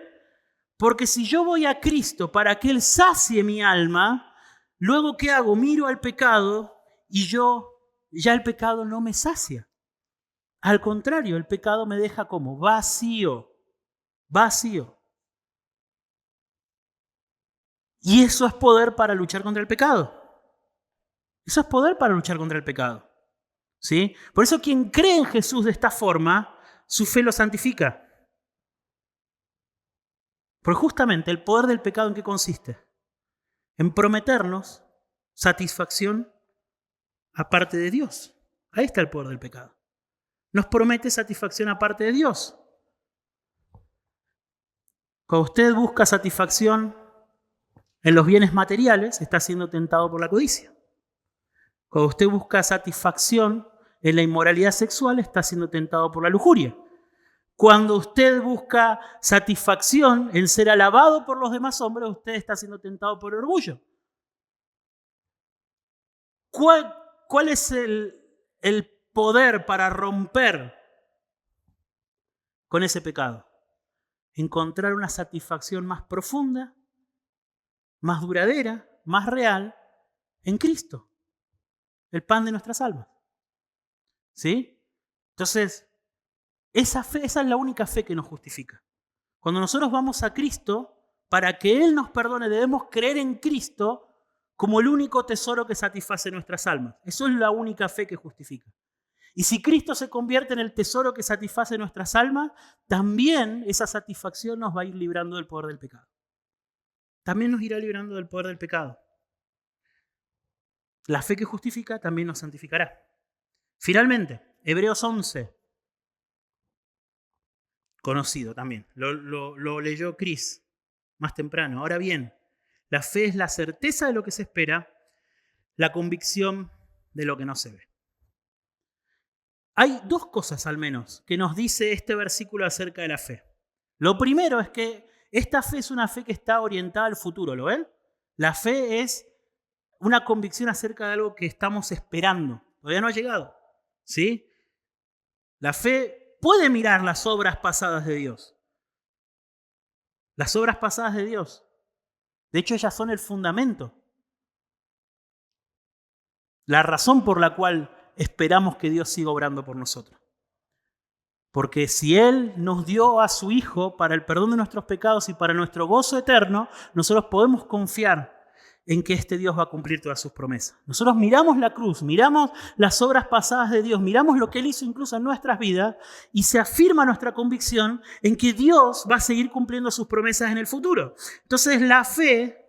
Speaker 1: Porque si yo voy a Cristo para que Él sacie mi alma, luego ¿qué hago? Miro al pecado y ya el pecado no me sacia. Al contrario, el pecado me deja como vacío. Y eso es poder para luchar contra el pecado. Eso es poder para luchar contra el pecado. ¿Sí? Por eso quien cree en Jesús de esta forma, su fe lo santifica. Porque justamente el poder del pecado, ¿en qué consiste? En prometernos satisfacción aparte de Dios. Ahí está el poder del pecado. Nos promete satisfacción aparte de Dios. Cuando usted busca satisfacción en los bienes materiales, está siendo tentado por la codicia. Cuando usted busca satisfacción en la inmoralidad sexual, está siendo tentado por la lujuria. Cuando usted busca satisfacción en ser alabado por los demás hombres, usted está siendo tentado por el orgullo. ¿Cuál es el poder para romper con ese pecado? Encontrar una satisfacción más profunda, más duradera, más real en Cristo, el pan de nuestras almas. ¿Sí? Entonces, esa es la única fe que nos justifica. Cuando nosotros vamos a Cristo, para que Él nos perdone, debemos creer en Cristo como el único tesoro que satisface nuestras almas. Eso es la única fe que justifica. Y si Cristo se convierte en el tesoro que satisface nuestras almas, también esa satisfacción nos va a ir librando del poder del pecado. También nos irá librando del poder del pecado. La fe que justifica también nos santificará. Finalmente, Hebreos 11. conocido también. Lo leyó Chris más temprano. Ahora bien, la fe es la certeza de lo que se espera, la convicción de lo que no se ve. Hay dos cosas al menos que nos dice este versículo acerca de la fe. Lo primero es que esta fe es una fe que está orientada al futuro, ¿lo ven? La fe es una convicción acerca de algo que estamos esperando. Todavía no ha llegado, ¿sí? La fe puede mirar las obras pasadas de Dios. Las obras pasadas de Dios. De hecho, ellas son el fundamento. La razón por la cual esperamos que Dios siga obrando por nosotros. Porque si Él nos dio a su Hijo para el perdón de nuestros pecados y para nuestro gozo eterno, nosotros podemos confiar en que este Dios va a cumplir todas sus promesas. Nosotros miramos la cruz, miramos las obras pasadas de Dios, miramos lo que Él hizo incluso en nuestras vidas y se afirma nuestra convicción en que Dios va a seguir cumpliendo sus promesas en el futuro. Entonces la fe,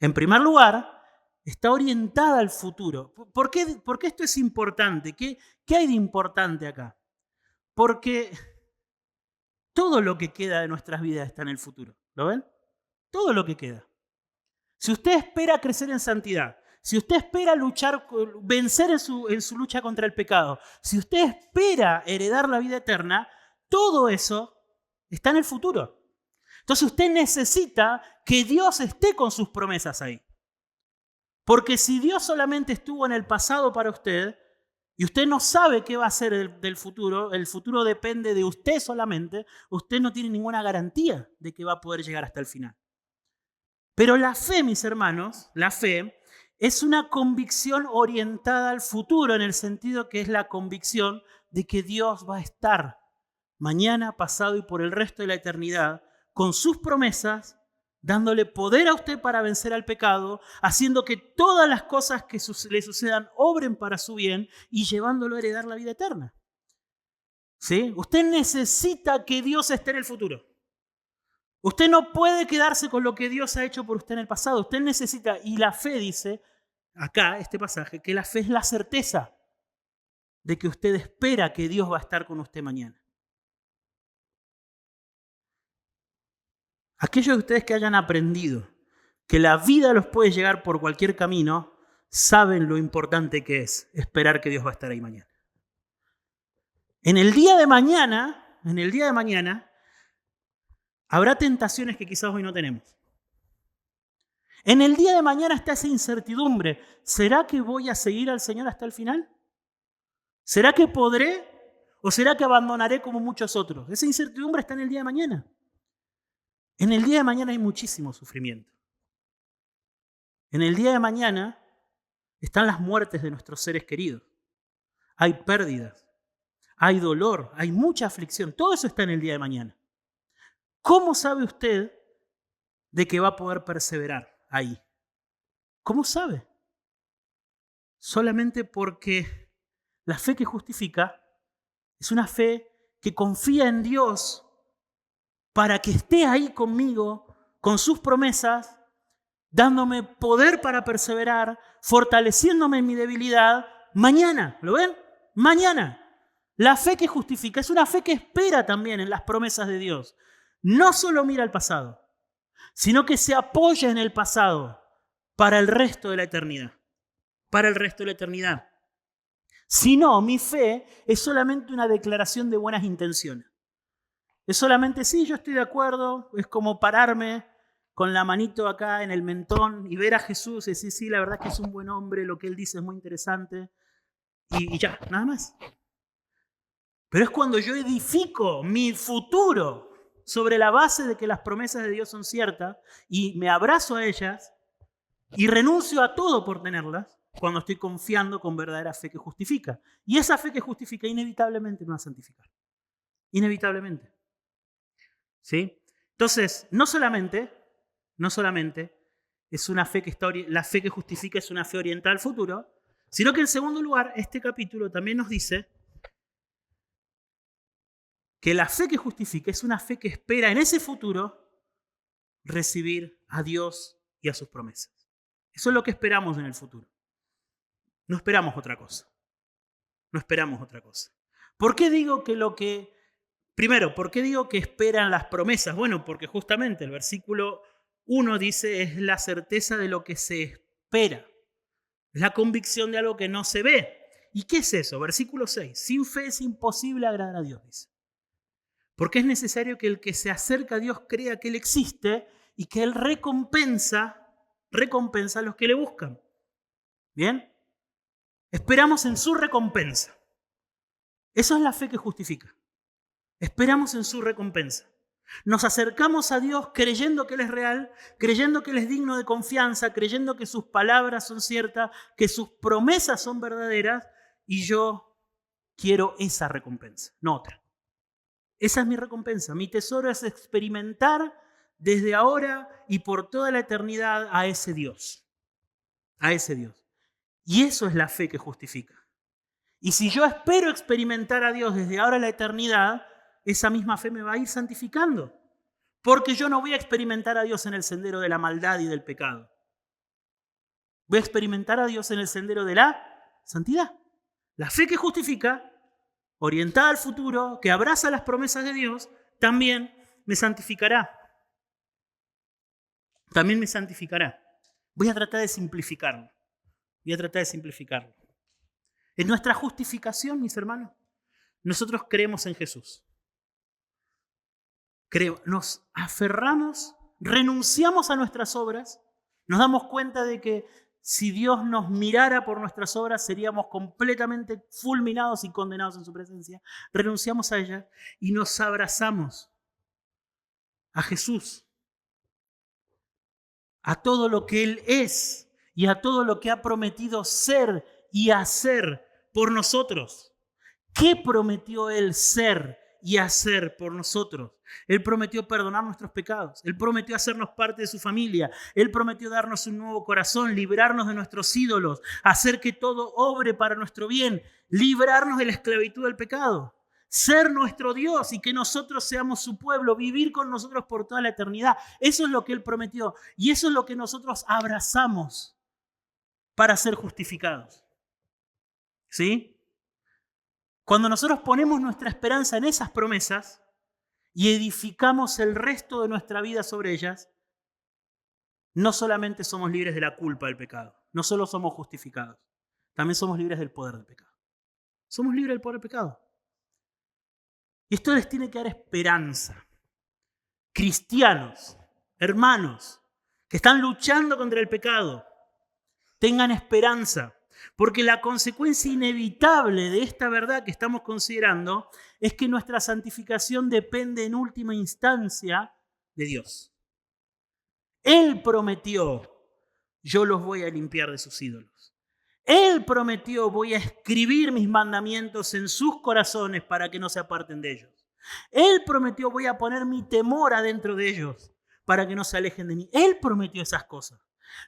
Speaker 1: en primer lugar, está orientada al futuro. ¿Por qué esto es importante? ¿Qué hay de importante acá? Porque todo lo que queda de nuestras vidas está en el futuro. ¿Lo ven? Todo lo que queda. Si usted espera crecer en santidad, si usted espera vencer en su lucha contra el pecado, si usted espera heredar la vida eterna, todo eso está en el futuro. Entonces usted necesita que Dios esté con sus promesas ahí. Porque si Dios solamente estuvo en el pasado para usted y usted no sabe qué va a ser del futuro, el futuro depende de usted solamente, usted no tiene ninguna garantía de que va a poder llegar hasta el final. Pero la fe, mis hermanos, la fe es una convicción orientada al futuro en el sentido que es la convicción de que Dios va a estar mañana, pasado y por el resto de la eternidad con sus promesas, dándole poder a usted para vencer al pecado, haciendo que todas las cosas que le sucedan obren para su bien y llevándolo a heredar la vida eterna. ¿Sí? Usted necesita que Dios esté en el futuro. Usted no puede quedarse con lo que Dios ha hecho por usted en el pasado. Usted necesita, y la fe dice, acá, este pasaje, que la fe es la certeza de que usted espera que Dios va a estar con usted mañana. Aquellos de ustedes que hayan aprendido que la vida los puede llegar por cualquier camino, saben lo importante que es esperar que Dios va a estar ahí mañana. En el día de mañana, habrá tentaciones que quizás hoy no tenemos. En el día de mañana está esa incertidumbre. ¿Será que voy a seguir al Señor hasta el final? ¿Será que podré o será que abandonaré como muchos otros? Esa incertidumbre está en el día de mañana. En el día de mañana hay muchísimo sufrimiento. En el día de mañana están las muertes de nuestros seres queridos. Hay pérdidas, hay dolor, hay mucha aflicción. Todo eso está en el día de mañana. ¿Cómo sabe usted de que va a poder perseverar ahí? ¿Cómo sabe? Solamente porque la fe que justifica es una fe que confía en Dios para que esté ahí conmigo con sus promesas, dándome poder para perseverar, fortaleciéndome en mi debilidad mañana. ¿Lo ven? Mañana. La fe que justifica es una fe que espera también en las promesas de Dios. No solo mira al pasado, sino que se apoya en el pasado para el resto de la eternidad. Para el resto de la eternidad. Si no, mi fe es solamente una declaración de buenas intenciones. Es solamente, sí, yo estoy de acuerdo, es como pararme con la manito acá en el mentón y ver a Jesús y decir, sí, la verdad es que es un buen hombre, lo que él dice es muy interesante, y ya, nada más. Pero es cuando yo edifico mi futuro sobre la base de que las promesas de Dios son ciertas y me abrazo a ellas y renuncio a todo por tenerlas, cuando estoy confiando con verdadera fe que justifica. Y esa fe que justifica inevitablemente me va a santificar. Inevitablemente. ¿Sí? Entonces, no solamente es una fe la fe que justifica es una fe orientada al futuro, sino que en segundo lugar, este capítulo también nos dice que la fe que justifica es una fe que espera en ese futuro recibir a Dios y a sus promesas. Eso es lo que esperamos en el futuro. No esperamos otra cosa. No esperamos otra cosa. ¿Por qué digo que lo que Primero, ¿por qué digo que esperan las promesas? Bueno, porque justamente el versículo 1 dice es la certeza de lo que se espera. Es la convicción de algo que no se ve. ¿Y qué es eso? Versículo 6. Sin fe es imposible agradar a Dios, dice. Porque es necesario que el que se acerca a Dios crea que Él existe y que Él recompensa a los que le buscan. ¿Bien? Esperamos en su recompensa. Eso es la fe que justifica. Esperamos en su recompensa. Nos acercamos a Dios creyendo que Él es real, creyendo que Él es digno de confianza, creyendo que sus palabras son ciertas, que sus promesas son verdaderas, y yo quiero esa recompensa, no otra. Esa es mi recompensa. Mi tesoro es experimentar desde ahora y por toda la eternidad a ese Dios. A ese Dios. Y eso es la fe que justifica. Y si yo espero experimentar a Dios desde ahora a la eternidad, esa misma fe me va a ir santificando. Porque yo no voy a experimentar a Dios en el sendero de la maldad y del pecado. Voy a experimentar a Dios en el sendero de la santidad. La fe que justifica, orientada al futuro, que abraza las promesas de Dios, también me santificará. También me santificará. Voy a tratar de simplificarlo. En nuestra justificación, mis hermanos, nosotros creemos en Jesús. Nos aferramos, renunciamos a nuestras obras, nos damos cuenta de que si Dios nos mirara por nuestras obras seríamos completamente fulminados y condenados en su presencia. Renunciamos a ellas y nos abrazamos a Jesús, a todo lo que Él es y a todo lo que ha prometido ser y hacer por nosotros. ¿Qué prometió Él ser y hacer por nosotros? Él prometió perdonar nuestros pecados. Él prometió hacernos parte de su familia. Él prometió darnos un nuevo corazón, librarnos de nuestros ídolos, hacer que todo obre para nuestro bien, librarnos de la esclavitud del pecado, ser nuestro Dios y que nosotros seamos su pueblo, vivir con nosotros por toda la eternidad. Eso es lo que Él prometió y eso es lo que nosotros abrazamos para ser justificados. ¿Sí? Cuando nosotros ponemos nuestra esperanza en esas promesas y edificamos el resto de nuestra vida sobre ellas, no solamente somos libres de la culpa del pecado, no solo somos justificados, también somos libres del poder del pecado. Somos libres del poder del pecado. Y esto les tiene que dar esperanza. Cristianos, hermanos, que están luchando contra el pecado, tengan esperanza. Porque la consecuencia inevitable de esta verdad que estamos considerando es que nuestra santificación depende en última instancia de Dios. Él prometió, yo los voy a limpiar de sus ídolos. Él prometió, voy a escribir mis mandamientos en sus corazones para que no se aparten de ellos. Él prometió, voy a poner mi temor adentro de ellos para que no se alejen de mí. Él prometió esas cosas.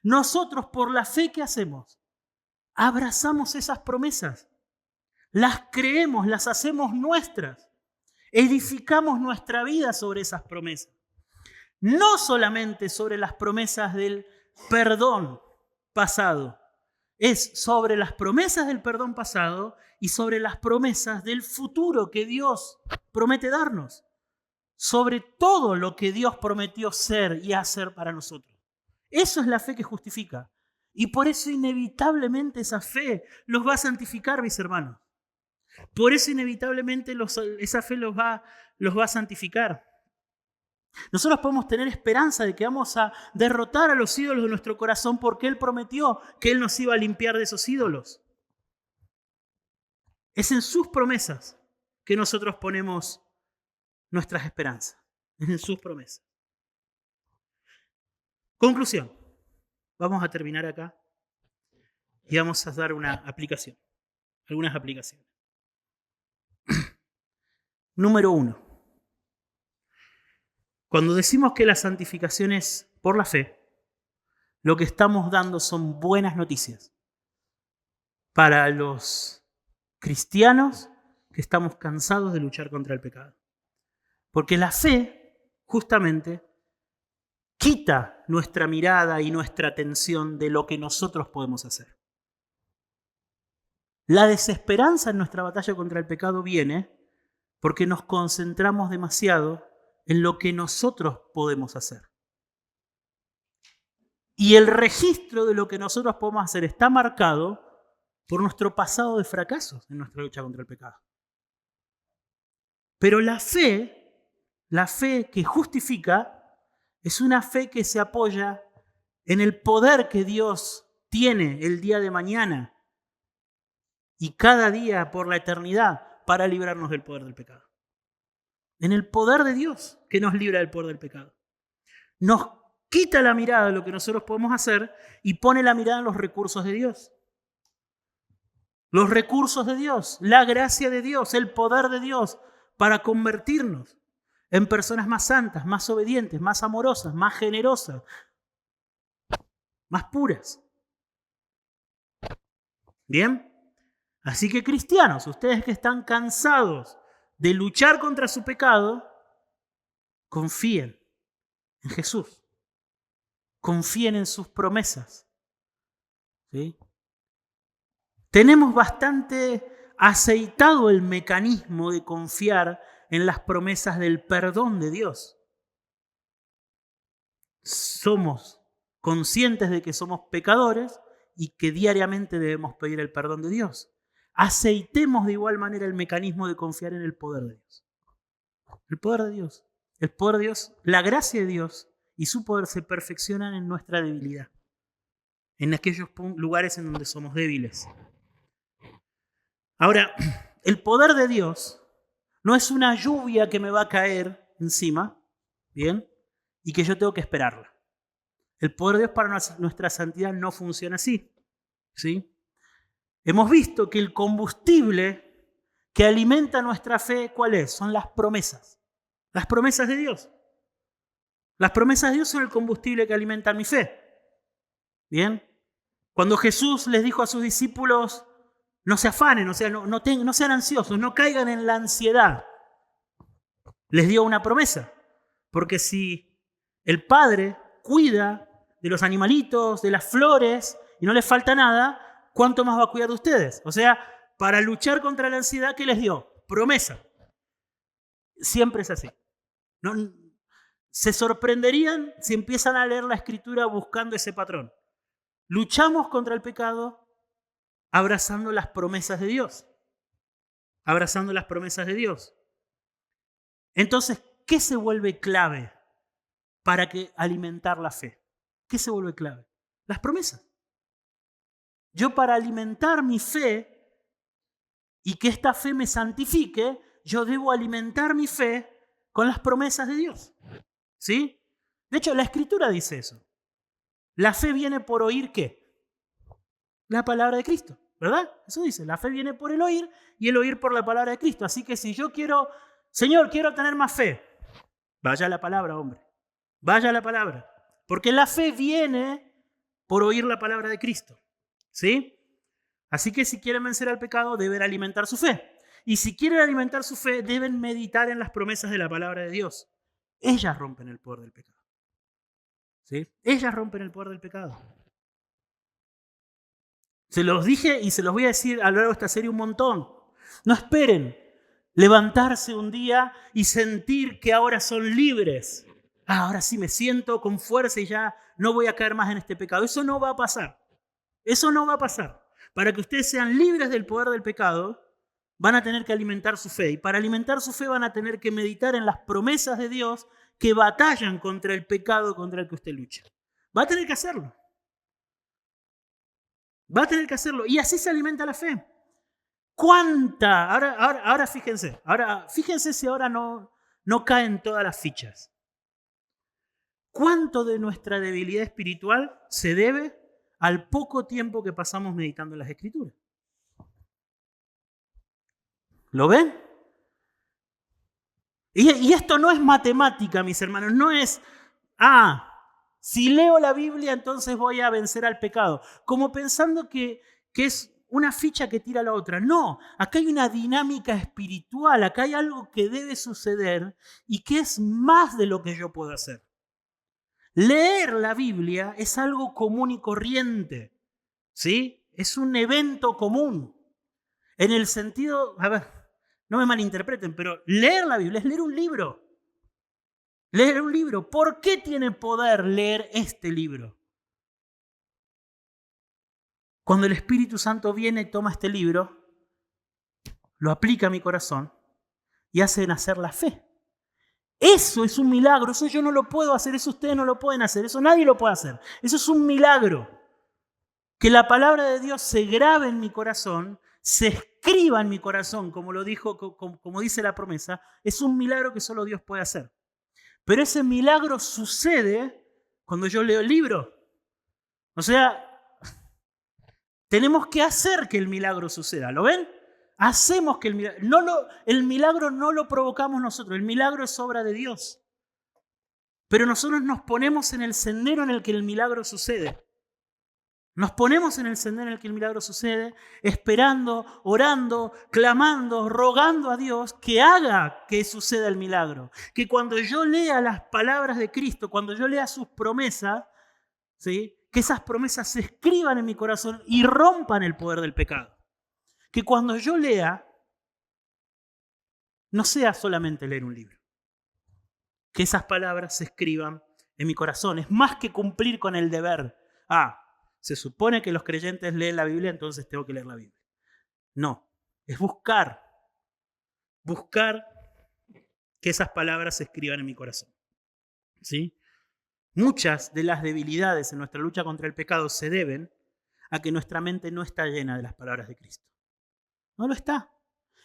Speaker 1: Nosotros, por la fe que hacemos, abrazamos esas promesas, las creemos, las hacemos nuestras, edificamos nuestra vida sobre esas promesas. No solamente sobre las promesas del perdón pasado, es sobre las promesas del perdón pasado y sobre las promesas del futuro que Dios promete darnos, sobre todo lo que Dios prometió ser y hacer para nosotros. Eso es la fe que justifica. Y por eso inevitablemente esa fe los va a santificar, mis hermanos. Por eso inevitablemente esa fe los va a santificar. Nosotros podemos tener esperanza de que vamos a derrotar a los ídolos de nuestro corazón porque Él prometió que Él nos iba a limpiar de esos ídolos. Es en sus promesas que nosotros ponemos nuestras esperanzas. Es en sus promesas. Conclusión. Vamos a terminar acá y vamos a dar una aplicación, algunas aplicaciones. Número 1. Cuando decimos que la santificación es por la fe, lo que estamos dando son buenas noticias para los cristianos que estamos cansados de luchar contra el pecado. Porque la fe, justamente, quita nuestra mirada y nuestra atención de lo que nosotros podemos hacer. La desesperanza en nuestra batalla contra el pecado viene porque nos concentramos demasiado en lo que nosotros podemos hacer. Y el registro de lo que nosotros podemos hacer está marcado por nuestro pasado de fracasos en nuestra lucha contra el pecado. Pero la fe que justifica, es una fe que se apoya en el poder que Dios tiene el día de mañana y cada día por la eternidad para librarnos del poder del pecado. En el poder de Dios que nos libra del poder del pecado. Nos quita la mirada de lo que nosotros podemos hacer y pone la mirada en los recursos de Dios. Los recursos de Dios, la gracia de Dios, el poder de Dios para convertirnos en personas más santas, más obedientes, más amorosas, más generosas, más puras. ¿Bien? Así que cristianos, ustedes que están cansados de luchar contra su pecado, confíen en Jesús. Confíen en sus promesas. ¿Sí? Tenemos bastante aceitado el mecanismo de confiar en las promesas del perdón de Dios. Somos conscientes de que somos pecadores y que diariamente debemos pedir el perdón de Dios. Aceitemos de igual manera el mecanismo de confiar en el poder de Dios. El poder de Dios. El poder de Dios, la gracia de Dios y su poder se perfeccionan en nuestra debilidad. En aquellos lugares en donde somos débiles. Ahora, el poder de Dios no es una lluvia que me va a caer encima, ¿bien? Y que yo tengo que esperarla. El poder de Dios para nuestra santidad no funciona así, ¿sí? Hemos visto que el combustible que alimenta nuestra fe, ¿cuál es? Son las promesas. Las promesas de Dios. Las promesas de Dios son el combustible que alimenta mi fe. ¿Bien? Cuando Jesús les dijo a sus discípulos, no se afanen, o sea, no sean ansiosos, no caigan en la ansiedad. Les dio una promesa. Porque si el Padre cuida de los animalitos, de las flores, y no les falta nada, ¿cuánto más va a cuidar de ustedes? O sea, para luchar contra la ansiedad, ¿qué les dio? Promesa. Siempre es así. No, se sorprenderían si empiezan a leer la Escritura buscando ese patrón. Luchamos contra el pecado abrazando las promesas de Dios. Abrazando las promesas de Dios. Entonces, ¿qué se vuelve clave para alimentar la fe? ¿Qué se vuelve clave? Las promesas. Yo para alimentar mi fe y que esta fe me santifique, yo debo alimentar mi fe con las promesas de Dios. ¿Sí? De hecho, la Escritura dice eso. La fe viene por oír, ¿qué? La palabra de Cristo, ¿verdad? Eso dice, la fe viene por el oír y el oír por la palabra de Cristo. Así que si yo quiero, Señor, quiero tener más fe, vaya a la palabra, hombre. Vaya a la palabra. Porque la fe viene por oír la palabra de Cristo. ¿Sí? Así que si quieren vencer al pecado, deben alimentar su fe. Y si quieren alimentar su fe, deben meditar en las promesas de la palabra de Dios. Ellas rompen el poder del pecado. ¿Sí? Ellas rompen el poder del pecado. Se los dije y se los voy a decir a lo largo de esta serie un montón. No esperen levantarse un día y sentir que ahora son libres. Ahora sí me siento con fuerza y ya no voy a caer más en este pecado. Eso no va a pasar. Eso no va a pasar. Para que ustedes sean libres del poder del pecado, van a tener que alimentar su fe. Y para alimentar su fe van a tener que meditar en las promesas de Dios que batallan contra el pecado contra el que usted lucha. Va a tener que hacerlo. Va a tener que hacerlo. Y así se alimenta la fe. ¿Cuánta? Ahora fíjense. Fíjense si ahora no caen todas las fichas. ¿Cuánto de nuestra debilidad espiritual se debe al poco tiempo que pasamos meditando en las Escrituras? ¿Lo ven? Y esto no es matemática, mis hermanos. No es, si leo la Biblia entonces voy a vencer al pecado. Como pensando que es una ficha que tira la otra. No, acá hay una dinámica espiritual. Acá hay algo que debe suceder y que es más de lo que yo puedo hacer. Leer la Biblia es algo común y corriente, ¿sí? Es un evento común. En el sentido, no me malinterpreten, pero leer la Biblia es leer un libro. Leer un libro. ¿Por qué tiene poder leer este libro? Cuando el Espíritu Santo viene y toma este libro, lo aplica a mi corazón y hace nacer la fe. Eso es un milagro, eso yo no lo puedo hacer, eso ustedes no lo pueden hacer, eso nadie lo puede hacer. Eso es un milagro. Que la palabra de Dios se grabe en mi corazón, se escriba en mi corazón, como lo dijo, como dice la promesa, es un milagro que solo Dios puede hacer. Pero ese milagro sucede cuando yo leo el libro. O sea, tenemos que hacer que el milagro suceda, ¿lo ven? Hacemos que el milagro no lo provocamos nosotros, el milagro es obra de Dios. Pero nosotros nos ponemos en el sendero en el que el milagro sucede. Nos ponemos en el sendero en el que el milagro sucede, esperando, orando, clamando, rogando a Dios que haga que suceda el milagro. Que cuando yo lea las palabras de Cristo, cuando yo lea sus promesas, ¿sí?, que esas promesas se escriban en mi corazón y rompan el poder del pecado. Que cuando yo lea, no sea solamente leer un libro. Que esas palabras se escriban en mi corazón. Es más que cumplir con el deber. Se supone que los creyentes leen la Biblia, entonces tengo que leer la Biblia. No, es buscar que esas palabras se escriban en mi corazón. ¿Sí? Muchas de las debilidades en nuestra lucha contra el pecado se deben a que nuestra mente no está llena de las palabras de Cristo. No lo está.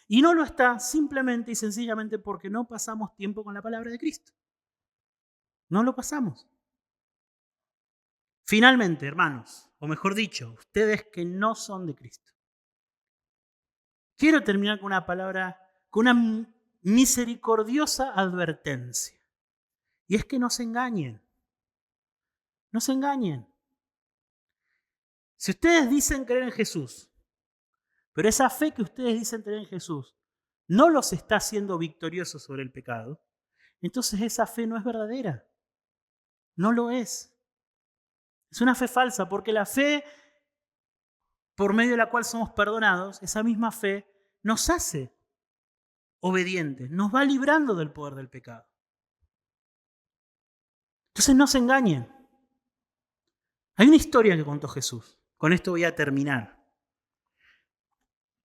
Speaker 1: Y no lo está simplemente y sencillamente porque no pasamos tiempo con la palabra de Cristo. No lo pasamos. Finalmente, hermanos, o mejor dicho, ustedes que no son de Cristo. Quiero terminar con una palabra, con una misericordiosa advertencia. Y es que no se engañen. No se engañen. Si ustedes dicen creer en Jesús, pero esa fe que ustedes dicen tener en Jesús no los está haciendo victoriosos sobre el pecado, entonces esa fe no es verdadera. No lo es. Es una fe falsa, porque la fe por medio de la cual somos perdonados, esa misma fe nos hace obedientes, nos va librando del poder del pecado. Entonces no se engañen. Hay una historia que contó Jesús. Con esto voy a terminar.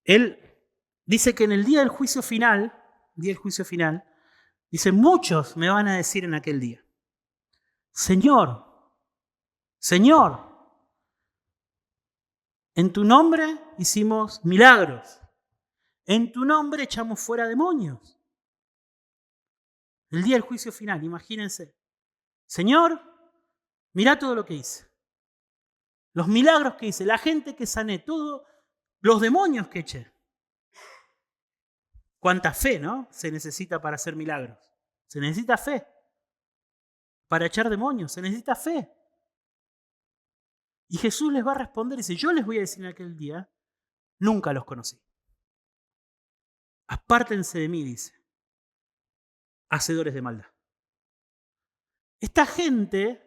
Speaker 1: Él dice que en el día del juicio final, dice, muchos me van a decir en aquel día, Señor, Señor, en tu nombre hicimos milagros. En tu nombre echamos fuera demonios. El día del juicio final, imagínense. Señor, mirá todo lo que hice. Los milagros que hice, la gente que sané, todos los demonios que eché. ¿Cuánta fe, no? Se necesita para hacer milagros. Se necesita fe. Para echar demonios, se necesita fe. Y Jesús les va a responder y dice, yo les voy a decir en aquel día, nunca los conocí. Apártense de mí, dice, hacedores de maldad. Esta gente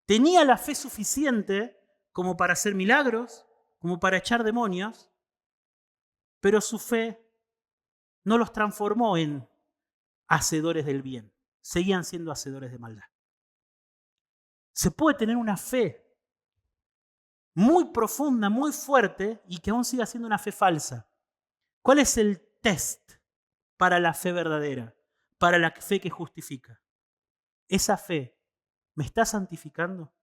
Speaker 1: tenía la fe suficiente como para hacer milagros, como para echar demonios, pero su fe no los transformó en hacedores del bien. Seguían siendo hacedores de maldad. Se puede tener una fe muy profunda, muy fuerte, y que aún siga siendo una fe falsa. ¿Cuál es el test para la fe verdadera? Para la fe que justifica. ¿Esa fe me está santificando?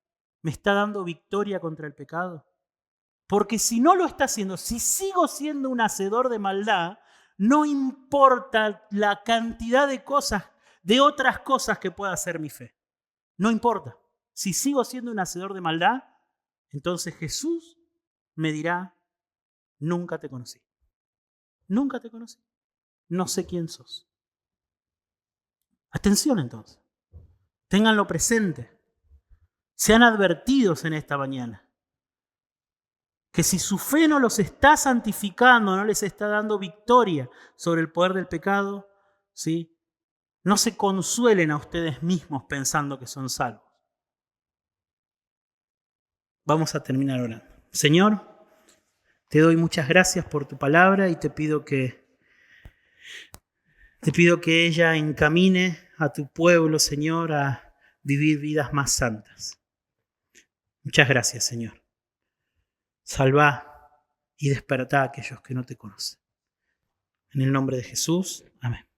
Speaker 1: ¿Me está dando victoria contra el pecado? Porque si no lo está haciendo, si sigo siendo un hacedor de maldad, no importa la cantidad de cosas, de otras cosas que pueda hacer mi fe. No importa. Si sigo siendo un hacedor de maldad, entonces Jesús me dirá, nunca te conocí. Nunca te conocí. No sé quién sos. Atención entonces. Ténganlo presente. Sean advertidos en esta mañana. Que si su fe no los está santificando, no les está dando victoria sobre el poder del pecado, ¿sí?, no se consuelen a ustedes mismos pensando que son salvos. Vamos a terminar orando. Señor, te doy muchas gracias por tu palabra y te pido que Te pido que ella encamine a tu pueblo, Señor, a vivir vidas más santas. Muchas gracias, Señor. Salva y despertá a aquellos que no te conocen. En el nombre de Jesús, amén.